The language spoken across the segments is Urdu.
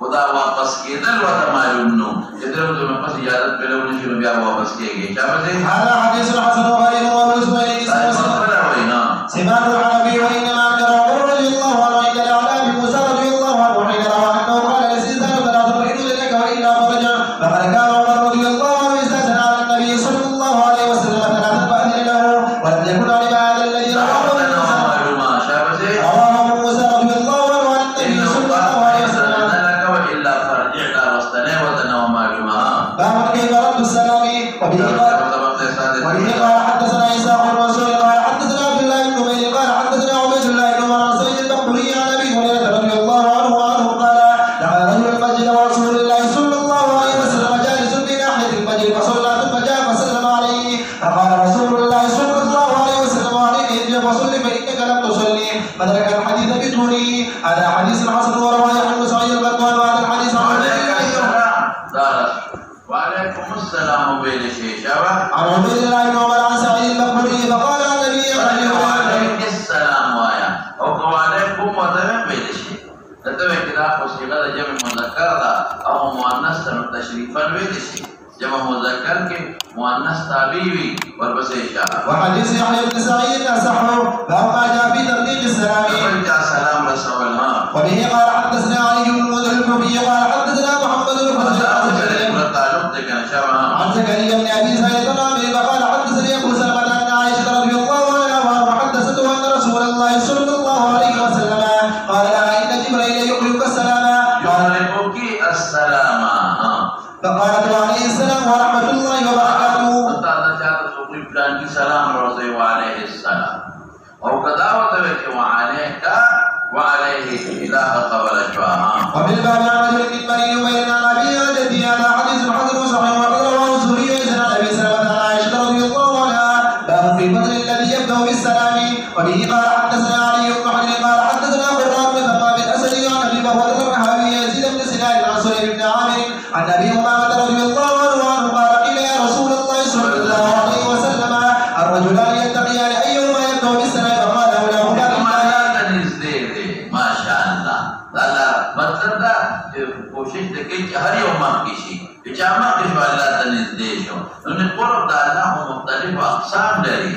خدا واپس کېدل ورته معلوم نو چې درته پس اجازه پیلو نشي بیا واپس کېږي چا به هذا حديث حسن غريب ومسلم سماع الحنفي وانما انكر عمر رضي الله عنه عند الاعلام موسى رضي الله عنه حين روى انه قال لسيدنا فلا تطمئن لك والا فرجع فقد كان عمر رضي الله عنه استاذن على النبي صلى الله عليه وسلم ثلاثا فاذن له ولم يكن علم هذا الذي رواه موسى رضي الله عنه عن النبي صلى الله عليه وسلم والا فرجع واستنى ومعلومه باب كيف رد السلام وبه قال حدثنا اسحاق بن منصور قال حدثنا عبد الله بن نمير قال حدثنا عبيد الله بن عمر عن سعيد المقبري عن ابي هريره رضي الله عنه قال دخل رجل المسجد ورسول الله صلى الله عليه وسلم جالس في ناحيه المسجد فصلى ثم جاء فسلم عليه فقال رسول الله صلى الله عليه وسلم عليك ارجع فصلي فانك لم تصلي فذكر الحديث بطوله هذا حديث حسن ورواه يحيى بن سعيد القطان وهذا الحديث عن وعليكم السلام وبين الشيخ عن عبيد الله بن عمر عن سعيد المقبري فقال النبي عليكم السلام وايا او وعليكم وتمام بين الشيخ تتبع كده صيغه جمع مذكر او مؤنث تشريفا بين الشيخ جمع مذكر کے مؤنث تابعی وربس اشاره وحديث يحيى بن سعيد اصحه فما جاء في تبليغ السلام سلام رسولنا وبه قال حدثنا علي بن المدر الكوفي قال حدثنا محمد بن حسن عن زكريا بن ابي سعيد الرامي فقال حدثني ابو سلمة ان عائشه رضي الله عنها حدثته ان رسول الله صلى الله عليه وسلم قال لها ان جبريل يقرئك السلام يقرئك السلام فقالت عليه السلام ورحمه الله وبركاته سلام رضي وعليه السلام او كدعوة بك وعليك وعليه اله قبل شواها وبالباب عن رجل من بني نمير عن ابي جدي هذا حديث حسن وصحيح وقد رواه الزهري عن ابي سلمة عن عائشه رضي الله عنها باب في الفضل الذي يبدا بالسلام وبه قال حدثنا علي بن حجر قال حدثنا قران بن خطاب الاسدي عن ابي بكر الرحابي يزيد بن سنان عن سليم بن عامر عن ابي امامه رضي الله عنه قال قيل يا رسول الله صلى الله عليه وسلم الرجلان يتقيان ايهما يبدا بالسلام فقال له ما شاء الله الله مطلب دا کوشش دکې چې هر یو مخ کې شي چې هغه مخ شو الله ته نږدې شو نو قرب د الله مختلف اقسام لري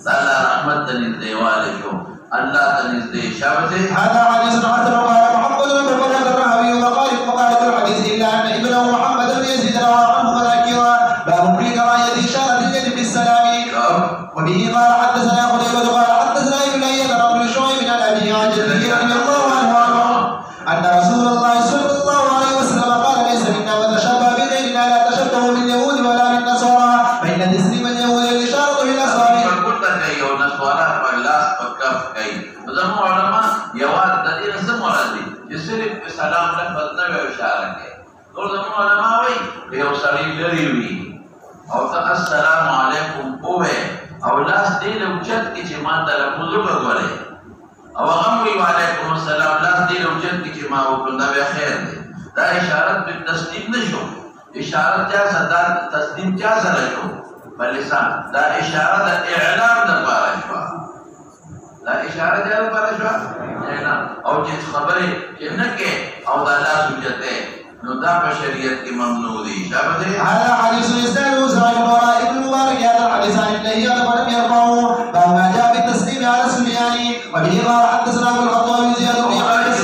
الله رحمت ته نږدې والي شو الله ته نږدې شابه هذا حديث حسن وقال محمد بن بكر الرهبي وقال الحديث الا ان ابنه محمد بن يزيد روى عنه مذاكرا باب في قراءه اشاره اليد بالسلام وبه قال حدثنا قتيبة قال حدثنا ابن اياد بن شعيب عن ابي عن جده رضي الله عنه ان رسول الله صلى الله عليه وسلم قال ليس منا من تشبه بغيرنا لا تشبهوا باليهود ولا بالنصارى فان تسليم اليهود الاشاره الى اصابع قلت لك يا نصارى والله فكف كاي زمو علماء يواد دليل زمو راضي يصير سلام لفظ نه اشاره کوي نور زمو علماء وي یو سړی لري وي او السلام علیکم اوه او لاس دې له چت کې چې ما ته لفظ وګورئ او هغه وی وعلیکم السلام لاس دې له چت کې چې ما وکړ دا به خیر دی دا اشاره به تسلیم نشو اشاره چا صدا تسلیم چا سره شو بلسان دا اشاره د اعلام د لپاره شو دا اشاره د لپاره شو اعلان او چې خبره چې نه کې او دا لاس وجته نو دا په شریعت کې ممنوع دي شابه هذا حديث يسأل سعيد وراء ابن مبارك هذا الحديث عن ابن اياد ولم يرفعه باب ما جاء بالتسليم على السفيان وبه قال حدثنا ابو الخطاب زياد بن حارث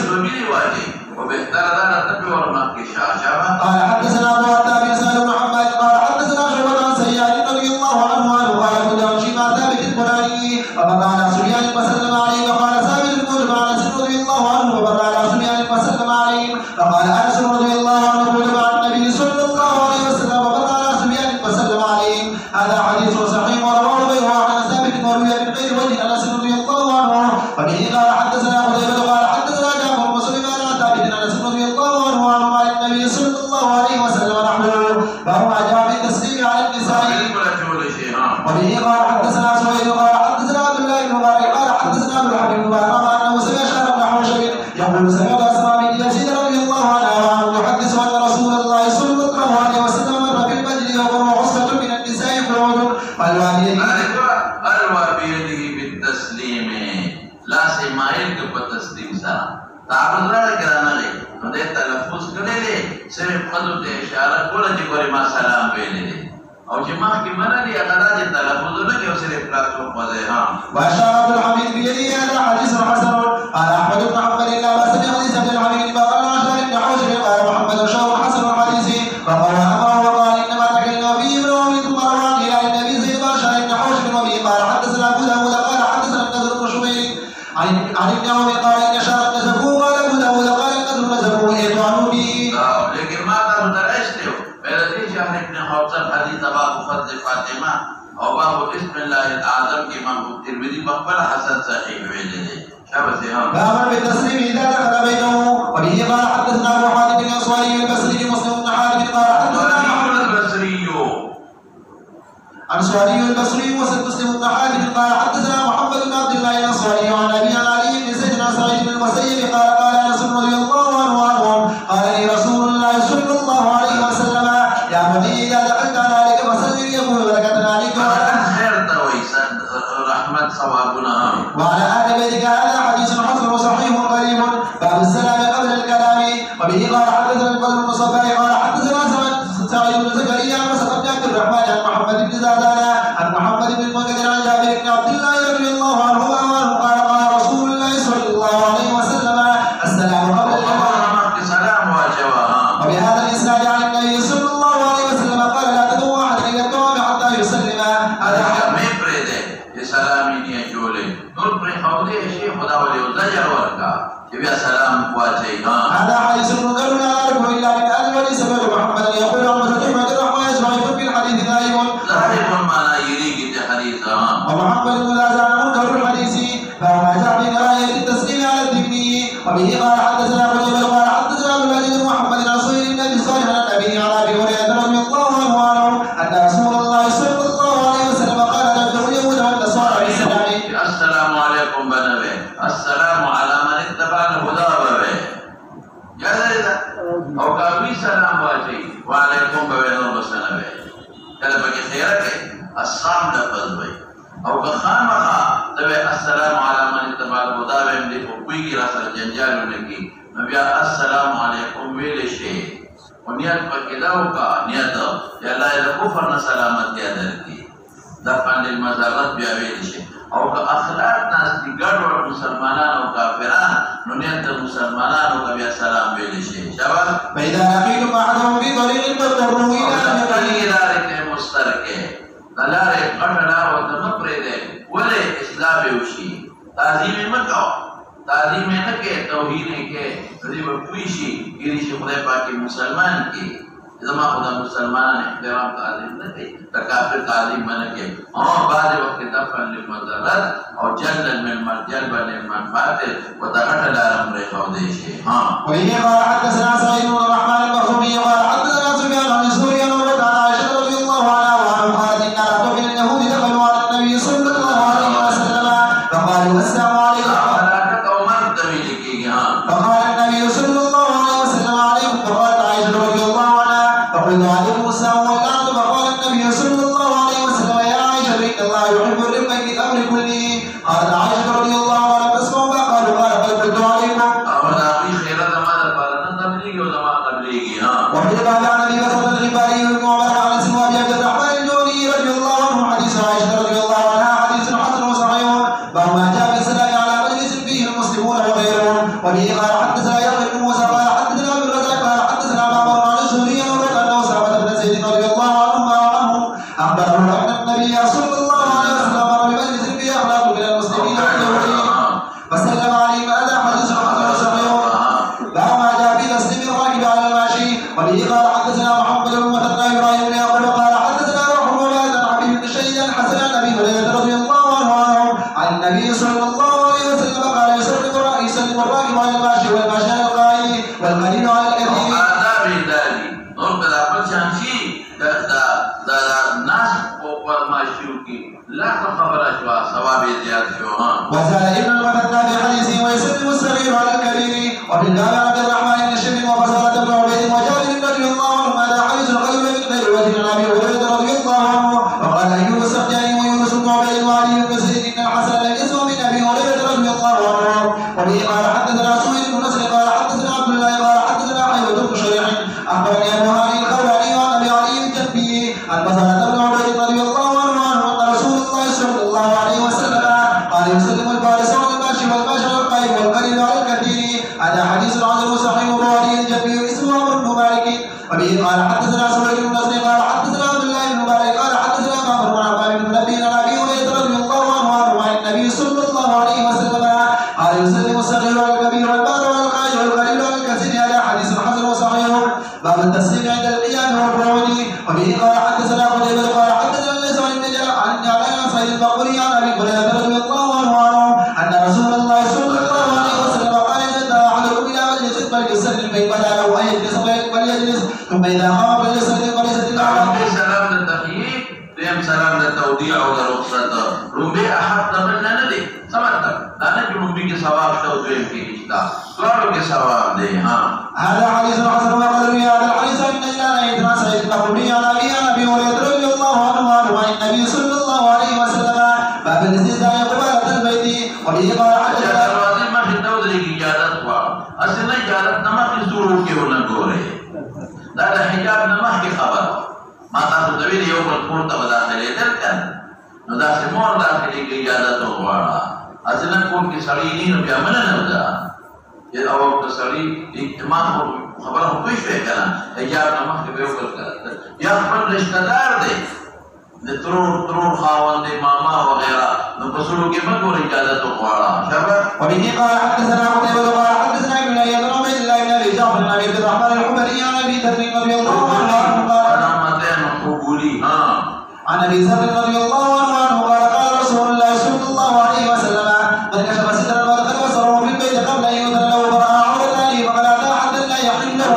وبيختار ذلك النبي ورمى كشاشة قال حدثنا ابو عتاب بن سالم بن حماد قال حدثنا شعبة عن سياد رضي الله عنه قال كنت امشي مع ثابت البناني فمر على سفيان فسلم عليه وقال ثابت كنت مع انس رضي الله عنه فمر على سفيان فسلم عليه فقال انس رضي الله عنه كنت مع النبي صلى الله عليه وسلم ومر على سفيان فسلم عليه هذا حديث صحيح ورواه غيره عن ثابت وروي من غير وجه انس رضي الله عنه وبه قال حدثنا قتيبة قال حدثنا جعفر بن سليمان عن ثابت انس رضي الله عنه عن النبي صلى الله عليه وسلم نحوه فهو جاء بالتسليم على النساء وبه قال حدثنا سويد قال حدثنا عبد الله بن مبارك قال حدثنا ابو الحبيب بن مبارك انه سمع شهر بن حوشب يقول سمعت اسماء بنت يزيد رضي الله عنها يحدث ان رسول الله صرف قدو ته اشاره کوله چې ګورې ما سلام ویلې دي او چې ما کې منه دي هغه دا چې تلفظ نه کوي او صرف پلاټو خوځي ها. واشار عبد الحميد بيده هذا حديث حسن. قال احمد بن حنبل لا باس بحديث عبد الحميد قال عشر بن حوشب قال محمد شاور حسن الحديث فقال امره وقال انما تكلم فيه ابن عمر ثم روى الى النبي زيد بن شهر بن حوشب وبه قال حدثنا ابو داود قال حدثنا النذر بن شميل عن ابن عمر قال ان شهر نزفوه قال ابو داود قال النذر نزفوه يطعنوا به. لیکن ما ته درشته پہلے دې شهر ابن حوشب حدیث باب فضل فاطمه او باب اسم الله الاعظم کې امام ترمذی په خپل حسن صحیح ویلي دي. شابه ها. باب بالتسليم اذا دخل بينه وبه قال حدثنا ابو حاتم بن الانصاري البصري مسلم بن حاتم قال حدثنا محمد البصري الانصاري البصري مسلم بن حاتم قال حدثنا محمد بن عبد الله الانصاري عن ابي علي بن سيدنا سعيد بن المسيب قال قال انس رضي الله عنه قال لي رسول الله صلى الله عليه وسلم يا بني اذا دخلت على عليك فسلم يقول بركه عليك خير تويسا رحمه ثوابنا. وعلى آل بيتك هذا حديث حسن صحيح قريب. باب السلام قبل الكلام وبه قال حدثنا الفضل بن صباح قال حدثنا سعيد بن زكريا عن مسعود بن عبد الرحمن عن محمد بن زادان عن محمد بن المنكدر عن جابر بن عبد الله رضي الله عنه قال قال رسول الله صلى الله عليه وسلم السلام قبل الكلام سلام وجواب. وبهذا الاسناد عن النبي صلى الله عليه وسلم قال لا تدعو احد الى الدعاء حتى يسلم. هذا سلامي نه جوړې نور پر خوده شي خدا ولې زجر ورکا چې بیا سلام واچي. هذا حديث منكر لا نعرفه الا من اهل وليس غير محمد يقول عن مسلم بن الرحمن يسمع في الحديث غائب معنى يريد الحديث. ومحمد بن زازان منكر الحديث فما جاء من رايه التسليم على الذكر وبه قال حدثنا ابو جبل قال حدثنا ابو العزيز بن محمد الرسول النبي صالح عن النبي عن ابي هريره رضي الله عنه ان رسول الله صلى الله عليه وسلم قال تبدأ اليهود والنصارى بالسلام. السلام عليكم بنبي السلام على من اتبع الهدى بنبي يا زيدا او كابي سلام واجي وعليكم بنور بسنبي كذا بقي خيرك السلام لفظ بي او خامخا تبع السلام على من اتبع الهدى بنبي کوئی کی راسل جنجال لگی نبی السلام علیکم ویل شي ونیت پکې دا وکا نیت یا الله د کفر نه سلامت یا درکې دفعا للمزارات بیا ویل شي او که اخلاق ناس دي ګډوډ مسلمانان او کافران نو نیت مسلمانانو ته بیا سلام ویل شي. شابه. فإذا لقيتم أحدهم في طريق فاضطروا إلى طريق مسترکه دلاره قټنا او د مپرې ده ولې اسلام وشي تعظیم مکو تعظیم نه کې توهین کې دې په شي کې شي خدای پاک مسلمان کې زما خدا مسلمان احترام تعظیم نه کوي تکافر تعظیم نه کوي او بعد وخت دفن للمضرات او جلل من جلب للمنفعت وتغتل امر خوده شي. ها وإن قال حدثنا سعيد بن الرحمن المخزومي قال حدثنا سفيان عن سوريا وعن عائشة رضي الله عنها قالت إن رهطا من اليهود دخلوا على النبي صلى الله عليه وسلم فقالوا السلام عليكم فقال النبي صلى الله عليه وسلم عليكم فقالت عائشة رضي الله عنها فقلت عليكم السلام واللعنة فقال النبي صلى الله عليه وسلم يا عائشة إن الله يحب الرفق في الأمر كله. قالت عائشة رضي الله عنها تسمعوا ما قالوا قال بل قلت عليكم. وفي الباب عن ابي بكر الغفاري بن عمر عن انس وابي عبد الرحمن الجوني رضي الله عنه حديث عائشة رضي الله عنها حديث حسن وصحيح باب ما جاء في السلام على مجلس فيه المسلمون وغيرهم. وبه قال حدثنا يحيى بن موسى قال حدثنا عبد الرزاق قال حدثنا معمر عن الزهري عن انه اسامه بن زيد رضي الله عنه اخبره ان النبي صلى الله عليه وسلم مر بمجلس فيه اخلاق من المسلمين واليهود فسلم عليهم. هذا حديث حسن وصحيح باب ما جاء في تسليم الراكب على الماشي. وبه قال حدثنا محمد بن مثنى ابراهيم بن يعقوب قال حدثنا روح وبعد عن حبيب بن شهيد عن حسن عن ابي هريره رضي الله عنه عن النبي صلى الله عليه وسلم قال يسلم الراكب على الماشي والماشي على القائم والقليل على الكثير. آداب دالي نور کدا پچان شي دا ناس اوپر ماشيو کی لا خبر اشوا ثواب زیات شو. وزاد ابن المثنى في حديثه ويسلم الصغير على الكبير. وفي الباب عبد الرحمن بن شبيب وفصلة بن عبيد وجابر رضي الله عنه هذا حديث غير من غير وجه عن ابي هريره رضي الله عنه. وقال ايوب السختياني ويونس بن عبيد وعلي بن زيد ان الحسن لم يسمع من ابي هريره رضي الله عنه. وبه قال حدثنا سويد بن نصر قال حدثنا عبد الله قال حدثنا حيوة بن شريح أخبرني أبو هاني الخولاني وعن أبي علي الجنبي عن مسعود بن عبيد رضي الله عنه أن رسول الله صلى الله عليه وسلم قال يسلم الفارس والماشي والباشر والقائم والقليل على الكثير. هذا حديث عظيم صحيح أبو علي الجنبي اسمه عمرو بن مالك. وبه قال حدثنا سويد بن نصر قال حدثنا عبد الله بن مبارك قال حدثنا معمر بن عباد بن منبه عن أبي هريرة رضي الله عنه عن النبي صلى الله عليه وسلم قال يسلم الصغير على الكبير والبار على القائل والقليل على الكثير. هذا حديث حسن وصحيح. باب التسليم عند القيام والقعود. وبه قال حدثنا قتيبة قال حدثنا ليس عن النجار عن علي سعيد البقري عن أبي هريرة رضي الله عنه أن رسول الله صلى الله عليه وسلم قال إذا انتهى أحدكم إلى مجلس فليسلم فإن بدا له أن يجلس فليجلس ثم إذا قام فليسلم فليسلم. سلام للتحييد ديم سلام للتوديع ولرخصة رمبي أحد منا ندي سمعت لا نجي رمبي کے ثواب توجيه في إجتاع سوالو کے ثواب دے. هذا حديث حسن وقد روي هذا الحديث عن نجلان إدنا سعيد البقري عن أبي هريرة رضي الله عنه عن النبي صلى الله عليه وسلم باب الاستئذان قبالة البيت. وبه قال حدثنا دروازے میں خطو دے کی اجازت ہوا اصل اجازت نمک کی ضرور کے نہ گورے دا حجاب نمک کی خبر ما تاسو دوی یو بل کور ته داخلي درکن نو دا سمور داخلي کی اجازت وغواړه اصل کور کې سړی نه بیا منه نه ودا یا او سړی اهتمام خبره کوي شوی کنه حجاب نمک کې به وکړه یا خپل رشتہ دار دی د ترور خاوند ماما وغیرہ نو پسلو کې موږ اجازت وغواړه شابه. وبه قال حدثنا قتيبة قال حدثنا ابن أياد بن عبيد الله بن أبي جعفر بن أبي عبد الرحمن الحمري عن أبي ذر رضي الله عنه قال عن أبي ذر رضي الله عنه قال قال رسول الله صلى الله عليه وسلم من كشف سترا ودخل بصره في البيت قبل أن يؤذن له فرأى عورته فقد أتى حدا لا يحل له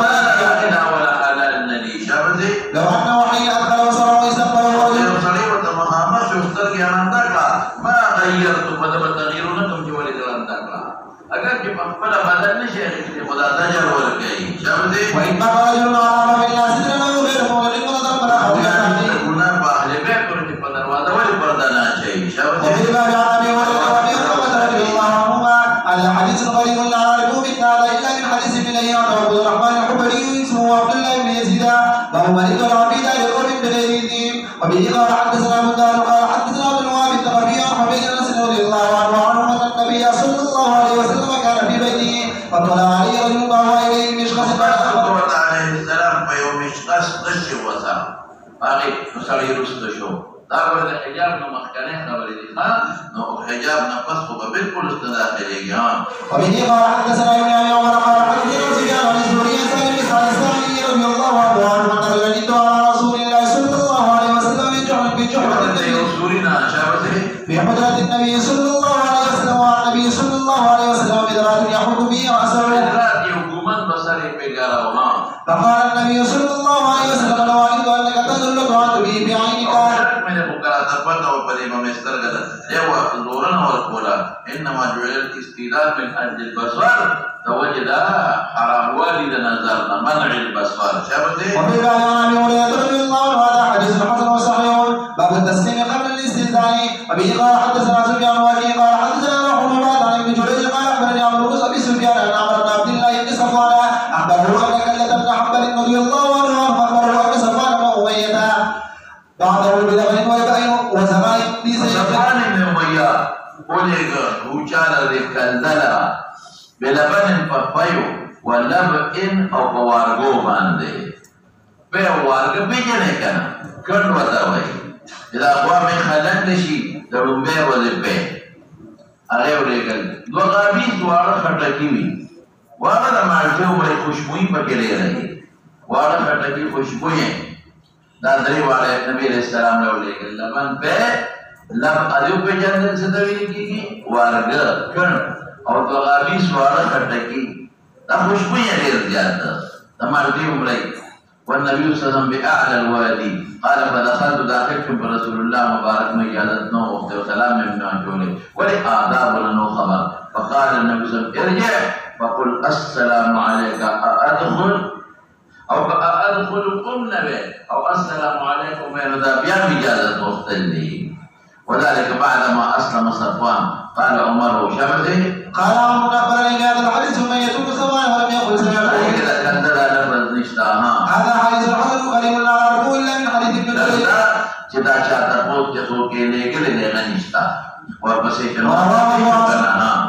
ولا حلال النبي شابه لو أنه حين أدخل بصره يستقبله رجل صليبة محمد شوستر کے اندکلا ما غیرت بدل تغیرونکم جو ولد اندکلا اگر کہ پخپل بدل نشے خدا تجر ورکئی شابه وإما رجل عرف في الناس سترا غير مولد ونظر فرأى گناہ باہلے بے کرنے پر دروازہ ولی پردنا چاہیے شابه. وفي باب عن أبي هريرة وأبي هريرة رضي الله عنهما هذا حديث غريب لا نعرفه من هذا إلا من حديث ابن أياد عبد الرحمن الحبري اسمه عبد الله بن يزيد باب ملك العبيد لقوم بغير دين. وبه قال حدثنا مندار قال حدثنا ابن وهب الثقفي عن حبيب انس رضي الله عنه ان النبي صلى الله عليه وسلم كان في بيته فطلع عليه رجل فهو اليه مشخص فقال عليه السلام في يوم مشخص غش وسام باقي مسړی رسته شو دا ورته حجاب نو مخکنه خبرې دي نو حجاب نه پس خو بالکل استداخلېږي. وبه قال حدثنا ابن ابي عمر قال حدثنا سفيان عن الزهري عن سالم بن سعد الساعدي رضي الله عنه ان رجلا جد على رسول الله صلى الله عليه وسلم في جحفة في حجرة النبي صلى الله عليه وسلم وعن النبي صلى الله عليه وسلم بدرات يحط به رأسه فقال النبي صلى الله عليه وسلم لو علمت انك تدل فعلت به بعينك. انما جعل الاستدلال من اجل البصر فوجد حرام والد نظرنا منع البصر شابه. وفي باب عن ابي هريره رضي الله عنه هذا حديث حسن وصحيح باب التسليم قبل الاستئذان. وبه قال حدثنا سفيان وكيع قال حدثنا محمد عن ابن جريج قال اخبرني عمرو بن ابي سفيان ان عمرو بن عبد الله بن صفوان اخبره ان كلة بن حنبل رضي الله عنه اخبره ان صفوان بن اميه بعده بلبن وبين وزمان صفوان بن اميه ولغ وچاله کندلا بلبن پپایو ولبن او پوارگو باندې په وارګ پیژنې کنه کډ وتا وای دا خوا مې خلک نشي درومبه ولې په هغه ورګل دوه غابي دواړه خټکی وي واړه د مالټو مې خوشبوئی پکې لري واړه خټکی خوشبوئی دا درې واړه نبی رسول الله له ورګل لبن په لب الیو په جنت څه دی کیږي وارګ کړ او دوه غابي سواړه خټکی دا خوشبوئی ډېر زیات د مالټي عمرې والنبي صلى الله عليه وسلم بأعلى الوادي قال فدخلت داخلت برسول الله مبارك ما جالتنا وقت وسلام من جولي ولآداب لنا خبر فقال النبي صلى الله عليه وسلم ارجع فقل السلام عليك أدخل أو أدخل قمنا به أو السلام عليكم من ذا بيان إجازة وقت اللي وذلك بعدما أسلم صفوان قال عمر شبته قال عمر أخبرني هذا الحديث ثم يتوب صفوان ولم يقل سمعت إذا كان لا لفظ نشتا ها هذا حديث حسن غريب لا نعرفه إلا من حديث ابن جريج چې دا چاته پوت چې څوک یې لېږلی دی هغه نشته ورپسې چې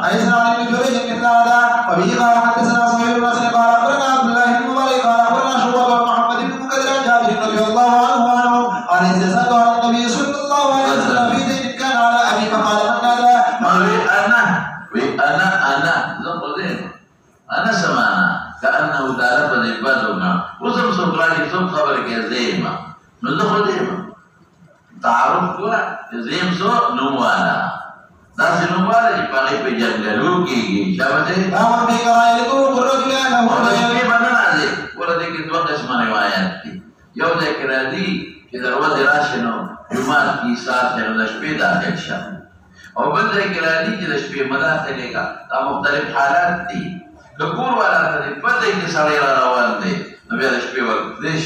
حدثنا ابن جريج مثل هذا وبه قال حدثنا سهيل بن حسن قال أخبرنا عبد الله بن مبارك قال أخبرنا شعبة بن محمد بن منكدر عن جابر رضي الله عنه قال استسألت عن النبي صلى الله عليه وسلم في دين كان على أبي فقال من هذا؟ أنا سمعنا كأنه تعرف الإبادة وزم سكراني ثم خبرك يا زيما نزخ زيما تعرف كوا زيم سو نموانا ناس نموانا جبالي في جنگلو کی شابته أمر بكراء لكم الرجل أنه ورده بننا زي ورده کی دو قسم روایت کی یو ذکر دی کہ دروازه راشنو جمعات کی ساتھ ہے نو شپې داخل شه او بل ذکر دی چې شپې مداخله کا دا مختلف حالات دي کور والا ته پته کې سړی را روان دی نو بیا د شپې وخت دیش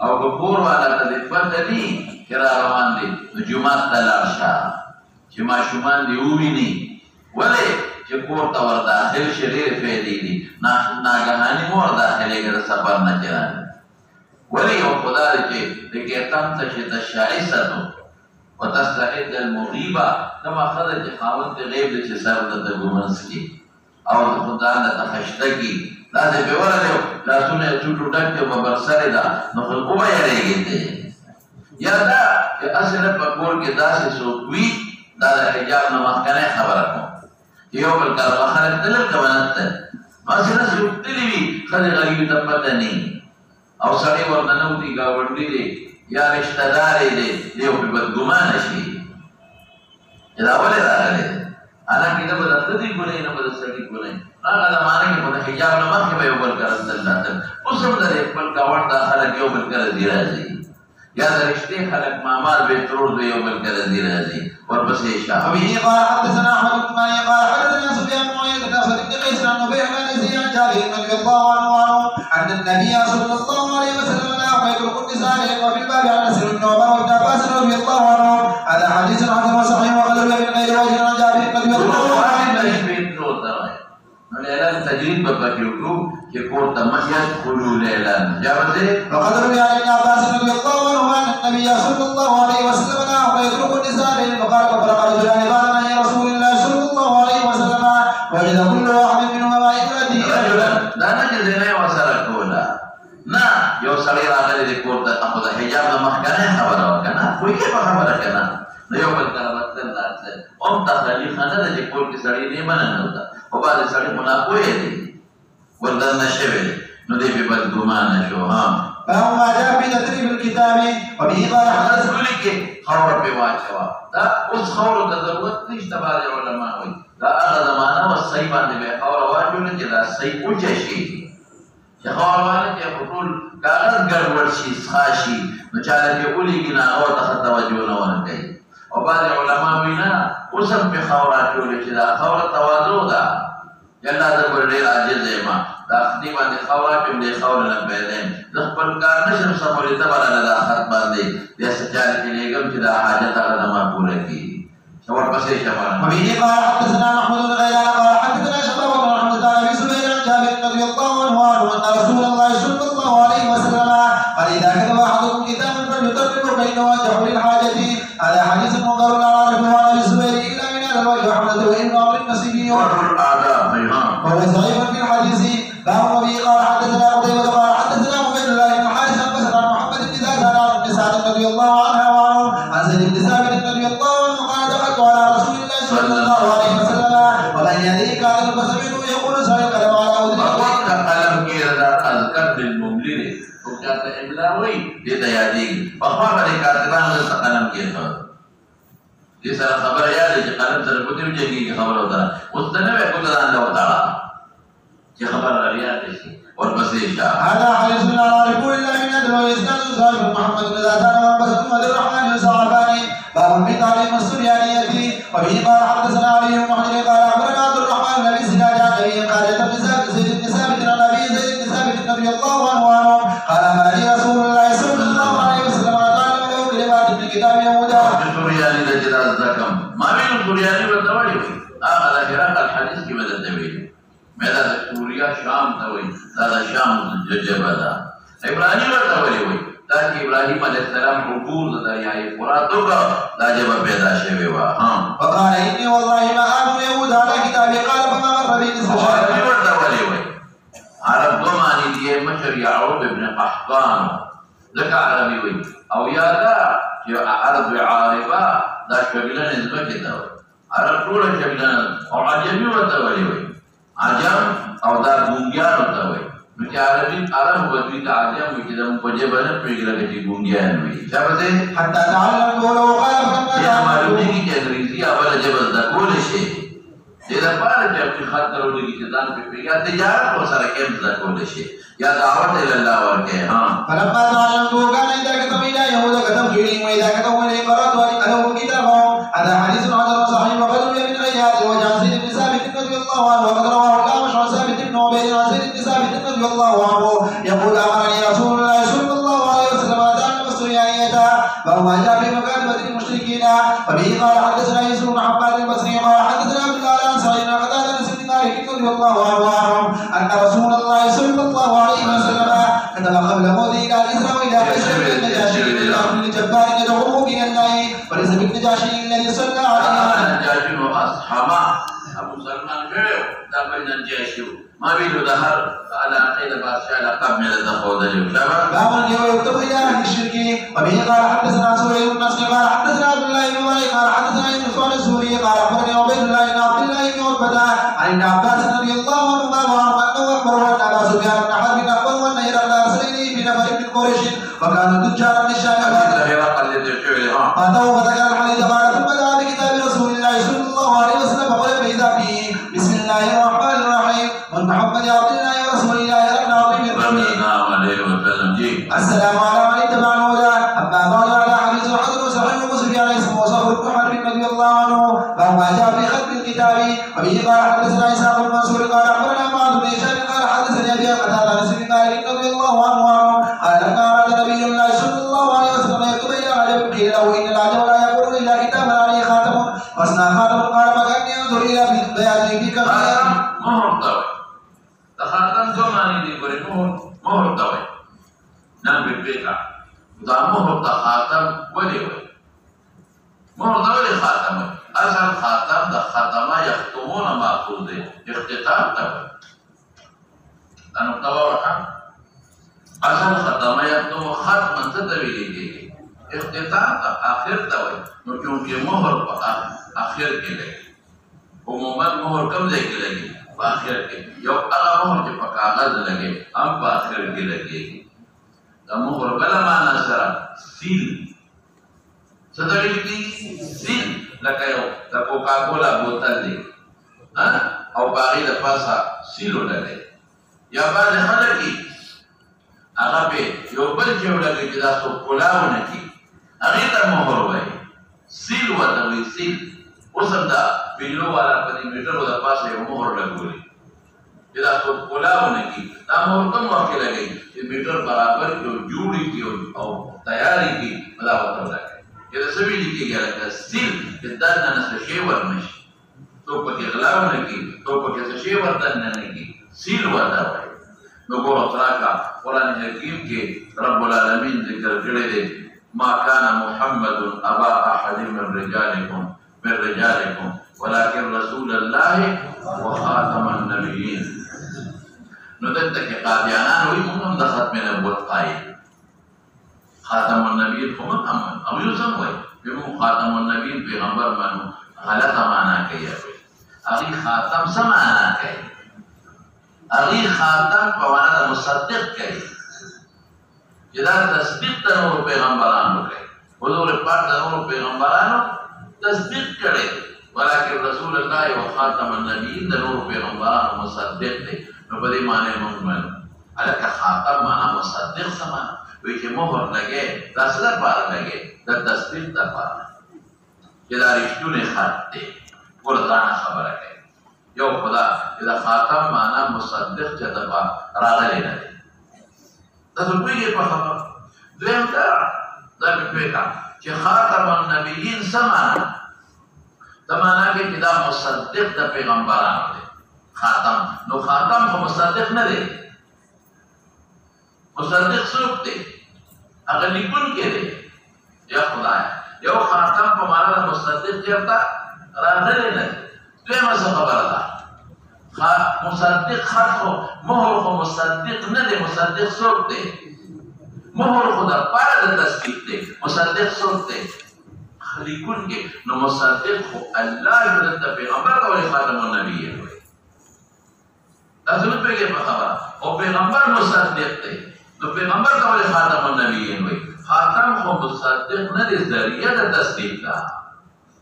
او کور والا ته پته دی چې را روان دی نو جمعه ته لاړ شه چې ماشومان دی وویني ولې چې کور ته ور داخل شي ډېرې فایدې دي ناګهاني مو ور داخلېږي د سفر نه چرانه ولې یو خدا دی چې د کېتم ته چې د شایستو وتستعد المغيبه كما خرج خاوند غیب چې سر د ګومنس کی او خدا نه تخشتگی دا دې په ورته لاسونه چټو ډک په برسره دا نو خو به یې یا دا چې اصل په کور کې داسې سووي دا د حجاب نه مخکنه خبره کوم یو بل کار خلک دل کوونت ما سره سوتلی وی خدای غریب ته پته نه او سړی ورته نو دی گاونډي دی یا رشتہ دار دی یو په بدګمان شي دا ولې راغلی انا کې دا بدلتي ګولې نه بدلتي ګولې هغه د معنی په حجاب نه مخکې به یو بل کار دلته اوس هم د خپل گاوند داخله یو بل کار دی راځي یا د رشتې خلک معمار به ترور دی یو بل کار دی راځي ورپسې شاه وبه قال حدثنا احمد بن مالك قال حدثنا سفيان بن عيينة بن اسود بن قيس عن نبيه بن زياد جابر رضي الله عنه ان النبي صلى الله عليه وسلم نهى يترك النساء وفي الباب عن انس بن عمر وابن عباس رضي الله عنه هذا حديث حسن وصحيح وقد روي من غير وجه عن جابر رضي الله عنه اعلان تجرید په یوټیوب کې کوته مسجد خلول اعلان جاوزه وقد روي عن ابن عباس رضي الله عنه ان النبي صلى الله عليه وسلم نهى يترك النساء فقال ففرق رجلان قال يا رسول الله صلى الله عليه وسلم وجد كل واحد منهما ما يفادي رجلا دا نه چې نه وسره کولا نه یو سړی راغلی د کوته په حجاب نه مخکنه خبره وکنه کوئی کې خبره کنه نو یو بل کار وخت نه راځي او تخلیق نه د کور کې سړی نه مننه وتا او بعد سړی مناقوي دي ورته نشوي نو دې په بدګمان شو ها فهو ما جاء في تدريب الكتاب وبه قال حدث لك خور په واچوا دا اوس خور د ضرورت نشته باندې علماء وي دا هغه زمانہ او صحیح باندې به خور واچو نه چې دا صحیح اوچه شي چې خور باندې چې ټول کاغذ ګډوډ شي خاشي نو چاله کې ولېږي نه او ته توجه نه ورکړي او بعض علماء وینا اوسم په خورات جوړ چې دا خور تواضع ده یلا د ډېر عاجز ما دا خدي باندې خورات دې خور نه پیدا د خپل کار نشم سمولې ته باندې د اخرت باندې د سچاره کې لګم چې دا حاجت هغه ما پوره کی څور پسې شمال وبه قال حدثنا محمود بن غيلان قال حدثنا شباب بن محمد عن ابي سفيان عن جابر رضي الله عنه ان رسول الله صلى الله عليه وسلم قال اذا كتب احدكم كتابا فليترجم بينه وجهه للحاجه هذا حديث منكر لا نعرفه عن ابي سفيان الا من هذا الوجه حمزه وابن عمرو النسيبي وهو ضعيف في الحديث باب وبه قال حدثنا قتيبة قال حدثنا عبيد الله بن الحارث عن بشر عن محمد بن زيد عن سعد رضي الله عنها وعنه عن زيد بن ثابت رضي الله عنه قال دخلت على رسول الله صلى الله عليه وسلم وبين يديه كان فسمعته يقول سعد قلم على اذنه وقت قلم کې اذکر بالمملل او چاته املا وای دې ته یادېږي په خوا باندې کاتبانو ته قلم کې دې سره خبره یادې چې قلم سره کوتي وځي خبره وته اوس ته نه وکړه الله تعالی چې خبر راځي شي ورپسې شاه هذا حديث لا نعرفه الا من ادم واسناد صاحب محمد بن زادان وبس محمد الرحمن الصعباني باب من تعليم السريانية وبه قال حدثنا علي بن محمد قال اخبرنا عبد الرحمن بن ابي سناد عن ابي قال زيد بن ثابت عن ابي زيد بن ثابت رضي الله عنه قال امرني رسول الله صلى الله عليه وسلم ان اتعلم له كلمات في الكتاب يهودا السرياني لجراز ذكم ما بين السرياني والتوالي هذا خلاف الحديث كما تدوي ماذا سوريا شام توي هذا شام جبلا ابراهيم ورته وي دا چې ابراهيم عليه السلام عبور د دریای فرات وکړه دا جواب پیدا شوی و ها فقال اني والله ما امن يهود على كتابي قال فما مر بي نصف شهر ورته وي عرب دومانی دی مشر يعقوب ابن قحطان ذکر عربي وي او یادا چې عرب عاربه دا شغلانه ځمکه دا عرب ټول شغلانه او عجمي ورته وي عجم او دا ګونګیان ورته وي نو چې عربي عرب وځي دا عجم وي چې د په جبل پیګل کې ګونګیان وي شابه حتى تعلم ولو قال فما یا معلومه کې چې انګریزي اول جبل دا کول شي دا پاره چې په خاطر ولګي چې ځان په پیګا تجارت او سره کې مزه کول شي یا دعوت الى الله ورکه ها فلما تعلمت كان اذا كتب الى يهود كتب جريم واذا كتب الى قرات ولهم كتابهم هذا حديث حسن صحيح وقد روي من غيره وجعل زيد بن ثابت رضي الله عنه وقد رواه الاعمش عن ثابت بن عبيد عن زيد بن ثابت رضي الله عنه يقول امرني رسول الله صلى الله عليه وسلم ان تعلم السريانيه وهو جاء في مكاتبه المشركين وبه قال حدثنا يوسف بن عباد البصري قال حدثنا عبد الله عن سعيد بن قتاده بن مالك رضي الله عنه ان رسول الله صلى الله عليه وسلم كتب قبل موته الى الاسراء والى بشر النجاشي الى كل جبار يدعوه من الله وليس بالنجاشي الذي صلى عليه النجاشي واصحابه ابو سلمان غير تابع النجاشي ما بيدو ظهر على قيد بادشاہ لقب من الدخول شباب باب يكتب الى اهل الشرك وبه قال حدثنا سوري بن نصر قال حدثنا عبد الله بن مالك قال حدثنا ابن سعد السوري قال اخبرني عبيد الله بن عبد الله بن عتبة عن ابن عباس رضي الله عنهما وانه اخبره ان ابا سفيان بن حرب اخبر ان يرى رسلين في نفر من قريش وكانوا تجارا من الشام فاتوا فذكر الحديث قال ثم دعا بكتاب رسول الله صلى الله عليه وسلم فقال فاذا فيه بسم الله الرحمن الرحيم من محمد عبد الله ورسول الله رب العظيم السلام على من اتبع الهدى اما بعد على حديث حضر وسحر ومسلم عليه السلام وصهر بن حرب رضي الله عنه فهو جاء في ختم الكتاب وبه قال حدثنا اسحاق بن منصور قال اخبرنا معاذ بن هشام قال حدثني ابي قتاده عن سيدنا مالك رضي الله عنه قال لما اراد نبي الله صلى الله عليه وسلم يكتب الى عجب قيل له ان العجب لا يقول الا كتابا عليه خاتم واصنع خاتم قال فكاني انظر الى بياته في كبير مهر طوي خاتم زماني دي ګورې مهر طوي نن بيبيکا دا مهر د خاتم ولي وي مهر د ولي خاتم اصل خاتم د ختمه یختمون ماخوذ دی اختتام ته انو تاورها اصل ختمه یختم ختم ته ویلېږي اختتام ته اخر ته وي نو چونکه مهر په اخر کې لګي عموما مهر کم ځای کې لګي په اخر کې یو هغه مهر چې په کاغذ لګي هم په اخر کې لګي دا مهر بل معنا سره سیل څه ته ویل کی سیل لکه یو د کوکا کولا بوتل دی او باغی د پاسه سیل ولګي یا باندې خلک هغه په یو بل کې ولګي چې دا څو کولاونه کی هغه ته مهر وایي سیل وته وی سیل اوسم دا بیلو والا په دې میټرو د پاسه یو مهر لګولي چې دا څو کولاونه کی دا مهر کوم وخت لګي چې میټر برابر یو جوړي کی او تیاری کی بلا وته لګي دا سوي لیکيږي لکه سیل چې دا نه څه شی ورنشي تو پکې غلاونه کی تو پکې څه شی ورته نه کی سیل وته وایي نو ګورو تراکا قرآن حکیم کې رب العالمین ذکر کړی دی ما كان محمد ابا احد من رجالكم ولكن رسول الله وخاتم النبيين نو دلته کې قادیانان وي موږ هم د ختم نبوت قائل خاتم النبیین کوم امن او یو څنګه وي یو خاتم النبیین پیغمبر باندې غلطه معنا کوي هغه خاتم څه معنا کوي هغه خاتم په معنا د مصدق کوي چې دا تصدیق د نور پیغمبرانو کوي حضور پاک د نور پیغمبرانو تصدیق کړي ولکه رسول الله وخاتم النبیین د نور پیغمبرانو مصدق دی نو په دې معنی موږ باندې الکه خاتم معنا مصدق سما وی چې مهر لګي دا څه لپاره لګي د تصدیق لپاره چې دا رښتونه خط دی ورته خبره کوي یو خدا چې دا خاتم معنا مصدق چې دا راغلی نه دی دا څه کوي په خبره دویم دا په چې خاتم النبیین سمانا تمانا کې چې دا مصدق د پیغمبرانو دی خاتم نو خاتم خو مصدق نه دی مصدق څوک دی؟ هغه لیکونکی دی. یا خدای یو خاتم په معنا د مصدق چېرته راغلی نه دی. دویمه څه خبره ده، مصدق خط خو مهر خو مصدق نه دی. مصدق څوک دی؟ مهر خو د پاره د تصدیق دی. مصدق څوک دی؟ لیکونکی. نو مصدق خو الله د پیغمبر ته وایي خاتم النبیین وایي. تاسو نه پوهېږئ په خبره. او پیغمبر مصدق دی نو پیغمبر ته وایي خاتم النبیین وایي. خاتم خو مصدق نه دی، ذریعه د تصدیق ده.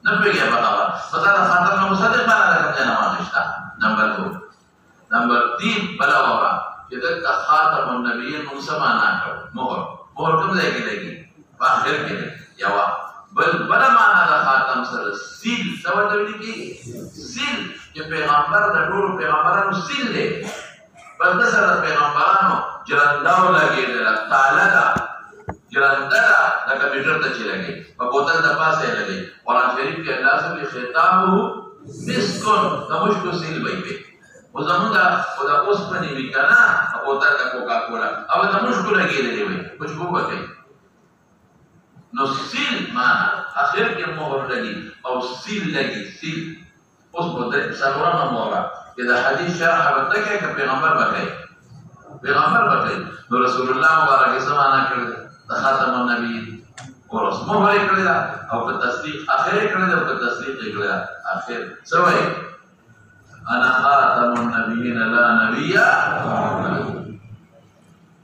نه پوهېږئ په خبره. مثلا خاتم نه مصدق معنا ده کوم ځای نه واضح شته. نمبر 2. نمبر 3 بله وره چې دلته خاتم النبیین موږ څه معنا کړو؟ مهر. مهر کوم ځای کې لګي؟ په آخر کې لګي. یوه بله معنا د خاتم سره سیل. څه ورته ویل کېږي؟ سیل. چې پیغمبر د ټولو پیغمبرانو سیل دی. بل ده سره د پیغمبرانو جرنده ولګېدله، تاله ده، جرنده ده، د کمپیوټر ته چې لګي، په بوتل د پاسه یې لګي. قرآن شریف کې الله څه وایي؟ ختامه مسک. د مشکو سیل به یې وي. خو زمونږ خو د اوسپنې وي که نه، په بوتل د کوکا کولا او د مشکو لګېدلې وي، خوشبو به کوي. نو سیل معنا اخر کې مهر لګي او سیل لګي. سیل اوس په څلورمه موره چې د حدیث شرح به ته کوې که پیغمبر به کوي؟ پیغمبر به کوي. نو رسول الله مبارک یې څه معنا کړې ده؟ د خاتم النبیین. ورس مهر یې کړې ده او په تصدیق اخر یې کړې ده او په تصدیق یې کړې ده اخر. څه وایي؟ انا خاتم النبیین لا نبی بعدی.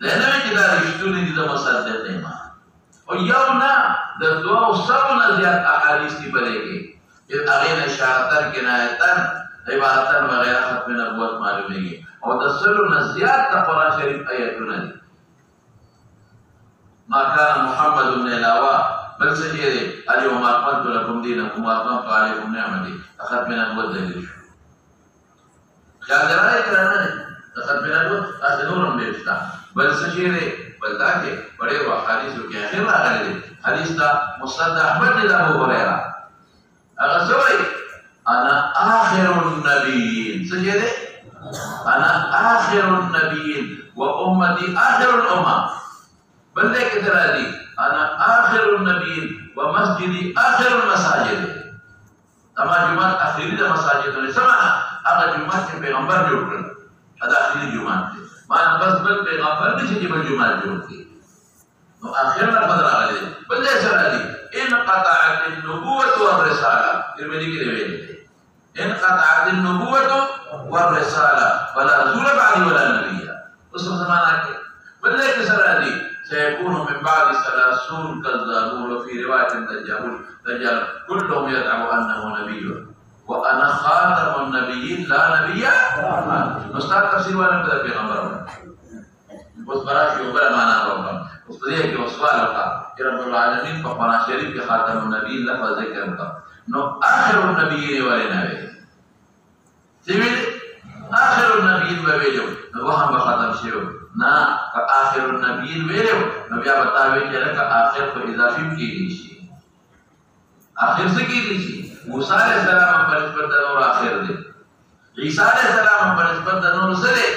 دا نه وایي چې دا رښتونې دي، د مصدق یم. او یو نه د دوو سوو نه زیات احادیث دي په دې کې چې هغې نه اشارتن کنایتن عبارتن وغیره ختم نبوت معلومېږي. او د سلو نه زیات د قرآن شریف آیتونه دي. ما کان محمد بن علاوه بل څه چې دی اليوم اکملت لکم دینکم واتممت علیکم نعمتي د ختم نبوت دلیل شو. خیال دې راغی که نه دی؟ د ختم نبوت داسې نور هم ډېر شته. بل څه چې دی بل دا کې په ډېرو احادیثو کې اخر راغلی دی. حدیث ته مسند احمد دی د ابو هریره. هغه څه وایي؟ انا آخر النبیین. څه چې دی؟ انا آخر النبیین و امتی آخر الامم. بل دی کې څه راځي؟ انا آخر النبیین و مسجدي آخر المساجد. زما جومات اخري د مساجدونو. څه معنا؟ هغه جومات چې پیغمبر جوړ کړل دا اخري جومات دی. معنا بس بل پیغمبر نشي چې بل جومات جوړ کړي. نو آخر لفظ راغلی دی. بل ځای څه راځي؟ انقطعت النبوة والرسالة. ترمذي کې دی ویلي دی انقطعت النبوة والرسالة ولا رسول بعدي ولا نبي. اوس په زمانه کې بل ځای کې څه راځي؟ سيكون من بعد 30 كذابون وفي رواية دجال كلهم يدعو أنه نبي وأنا خاتم النبيين لا نبي بعد. استاد تفسیر والا په پیغمبر اوس براشي او بل معنا وکړه. اوس په دې کې سوال وکړه چې رب العالمین په قرآن شریف کې خاتم النبیین لفظ ذکر وکړه. نو آخر النبیین ولې نه ویل؟ څه ویل؟ آخر النبیین به ویلو نو وهم به ختم شوی نه. که آخر النبیین ویلو نو بیا به تا ویل چې لکه آخر خو اضافي هم کېدی شي. آخر څه کېدی شي؟ موسی علیه السلام په نسبت د نور آخر دی. عیسی علیه السلام په نسبت د نور څه دی؟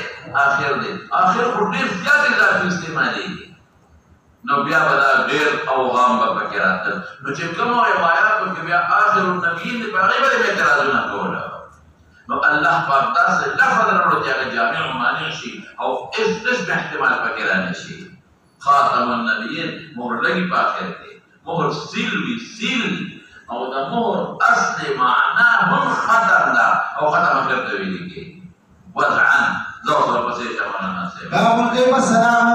آخر دی. آخر خو ډېر زیات اضافي استعمالېږي. نو بیا به دا ډېر اوغام به پکې راتل. نو چې کومو روایاتو کې بیا آخر النبیین دی په هغې به یې اعتراضونه کوله. نو الله پاک داسې لفظ راوړو چې هغه جامع مانع شي او هېڅ احتمال پکې رانه شي. خاتم النبیین مهر لګي په آخر کې. مهر سیل وي، سیل وي. او د مهر اصل معنا هم ختم ده او ختم اخر ته ویل کېږي. وضعا ذوق البصير كما نسيب. باب كيف السلام.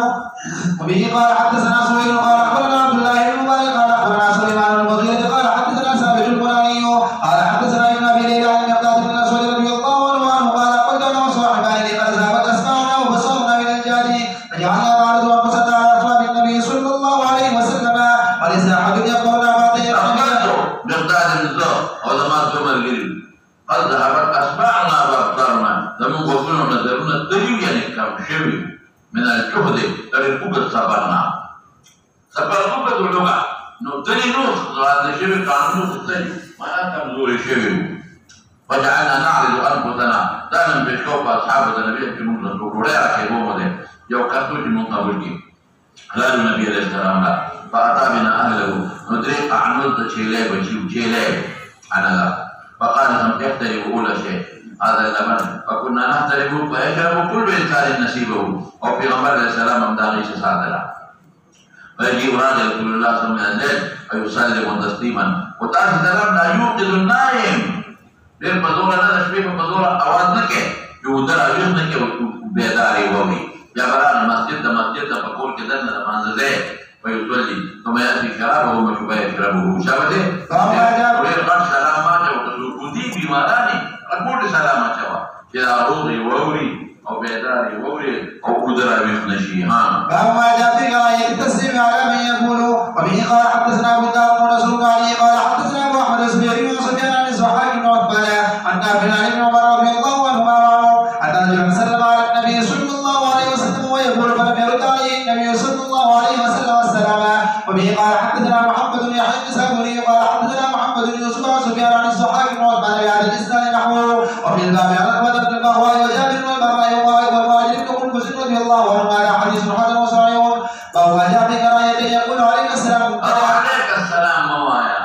وبه قال حدثنا سهيل قال اخبرنا عبد الله بن مبارك قال اخبرنا سليمان بن المغيرة قال حدثنا ثابت البناني قال حدثنا ابن ابي ليلى عن مقداد بن الاسود رضي الله عنه قال قلت انا وصاحبان قد ذهبت اسماعنا وبصرنا من الجاد فجعلنا نعرض انفسنا على اصحاب النبي صلى الله عليه وسلم وليس احد يقولنا باطل. مقداد بن زهر علماء عمر قال قد ذهبت اسماعنا وابصرنا. زمون غوږونه نظرونه تللي یعنې کم شوي من الجهد dari kubat sabarna. Sabar kubat uluga. No tadi no ada شوي قانون تاني ما كمزور شوي. وجعلنا نعرض انفسنا دائما بشوف اصحاب النبي في مجلس الكوريا كيبوه ده يو كاتو المقابل قال النبي عليه السلام لا فأتى بنا أهله ندري أعنود تشيلي بشيو تشيلي أنا لا فقال هم تحترم أول شيء هذا اللبن فكنا نحترم فيشرب كل إنسان نصيبه أو في غمر عليه السلام أمداغي سادلا فيجيب راجل رسول الله صلى الله عليه وسلم فيسلم تسليما وتعالى السلام لا يوقظ النائم دير بدورة لا تشبيه بدورة أواد نكي يودر أجوز نكي بيداري ووري يا بران مسجد فقول كده نمان زي فيصلي ثم يأتي شرابه ومشوبه يشربه شابته ويرقى سلامات وتسوكودي بماراني أقول سلامات شوا كده روضي ووري أو بيداري ووري أو قدر يخنشي ها فما جاء في قراءة التسليم على من يقول وبه قال حدثنا أبو داود ورسول علي قال حدثنا أبو أحمد الزبيري وسفيان عن الزحاك بن عتبة عن نافع عن ابن عمر رضي الله عنهما أن رجلا سلم على النبي صلى الله عليه وسلم ويقول فلم يرد عليه النبي صلى الله عليه وسلم السلام وبه قال حدثنا محمد بن يحيى النسابوري قال حدثنا محمد بن يوسف عن سفيان عن الزحاك بن عتبة بهذا الإسناد نحوه وفي الباب عن عقبة بن البهوى وجابر بن البراء والمهاجر بن قنفذ رضي الله عنه هذا حديث حسن وصحيح وهو جاء في قراءة يقول عليك السلام عليك السلام موايا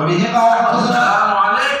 وبه قال السلام عليك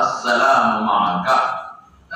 السلام معك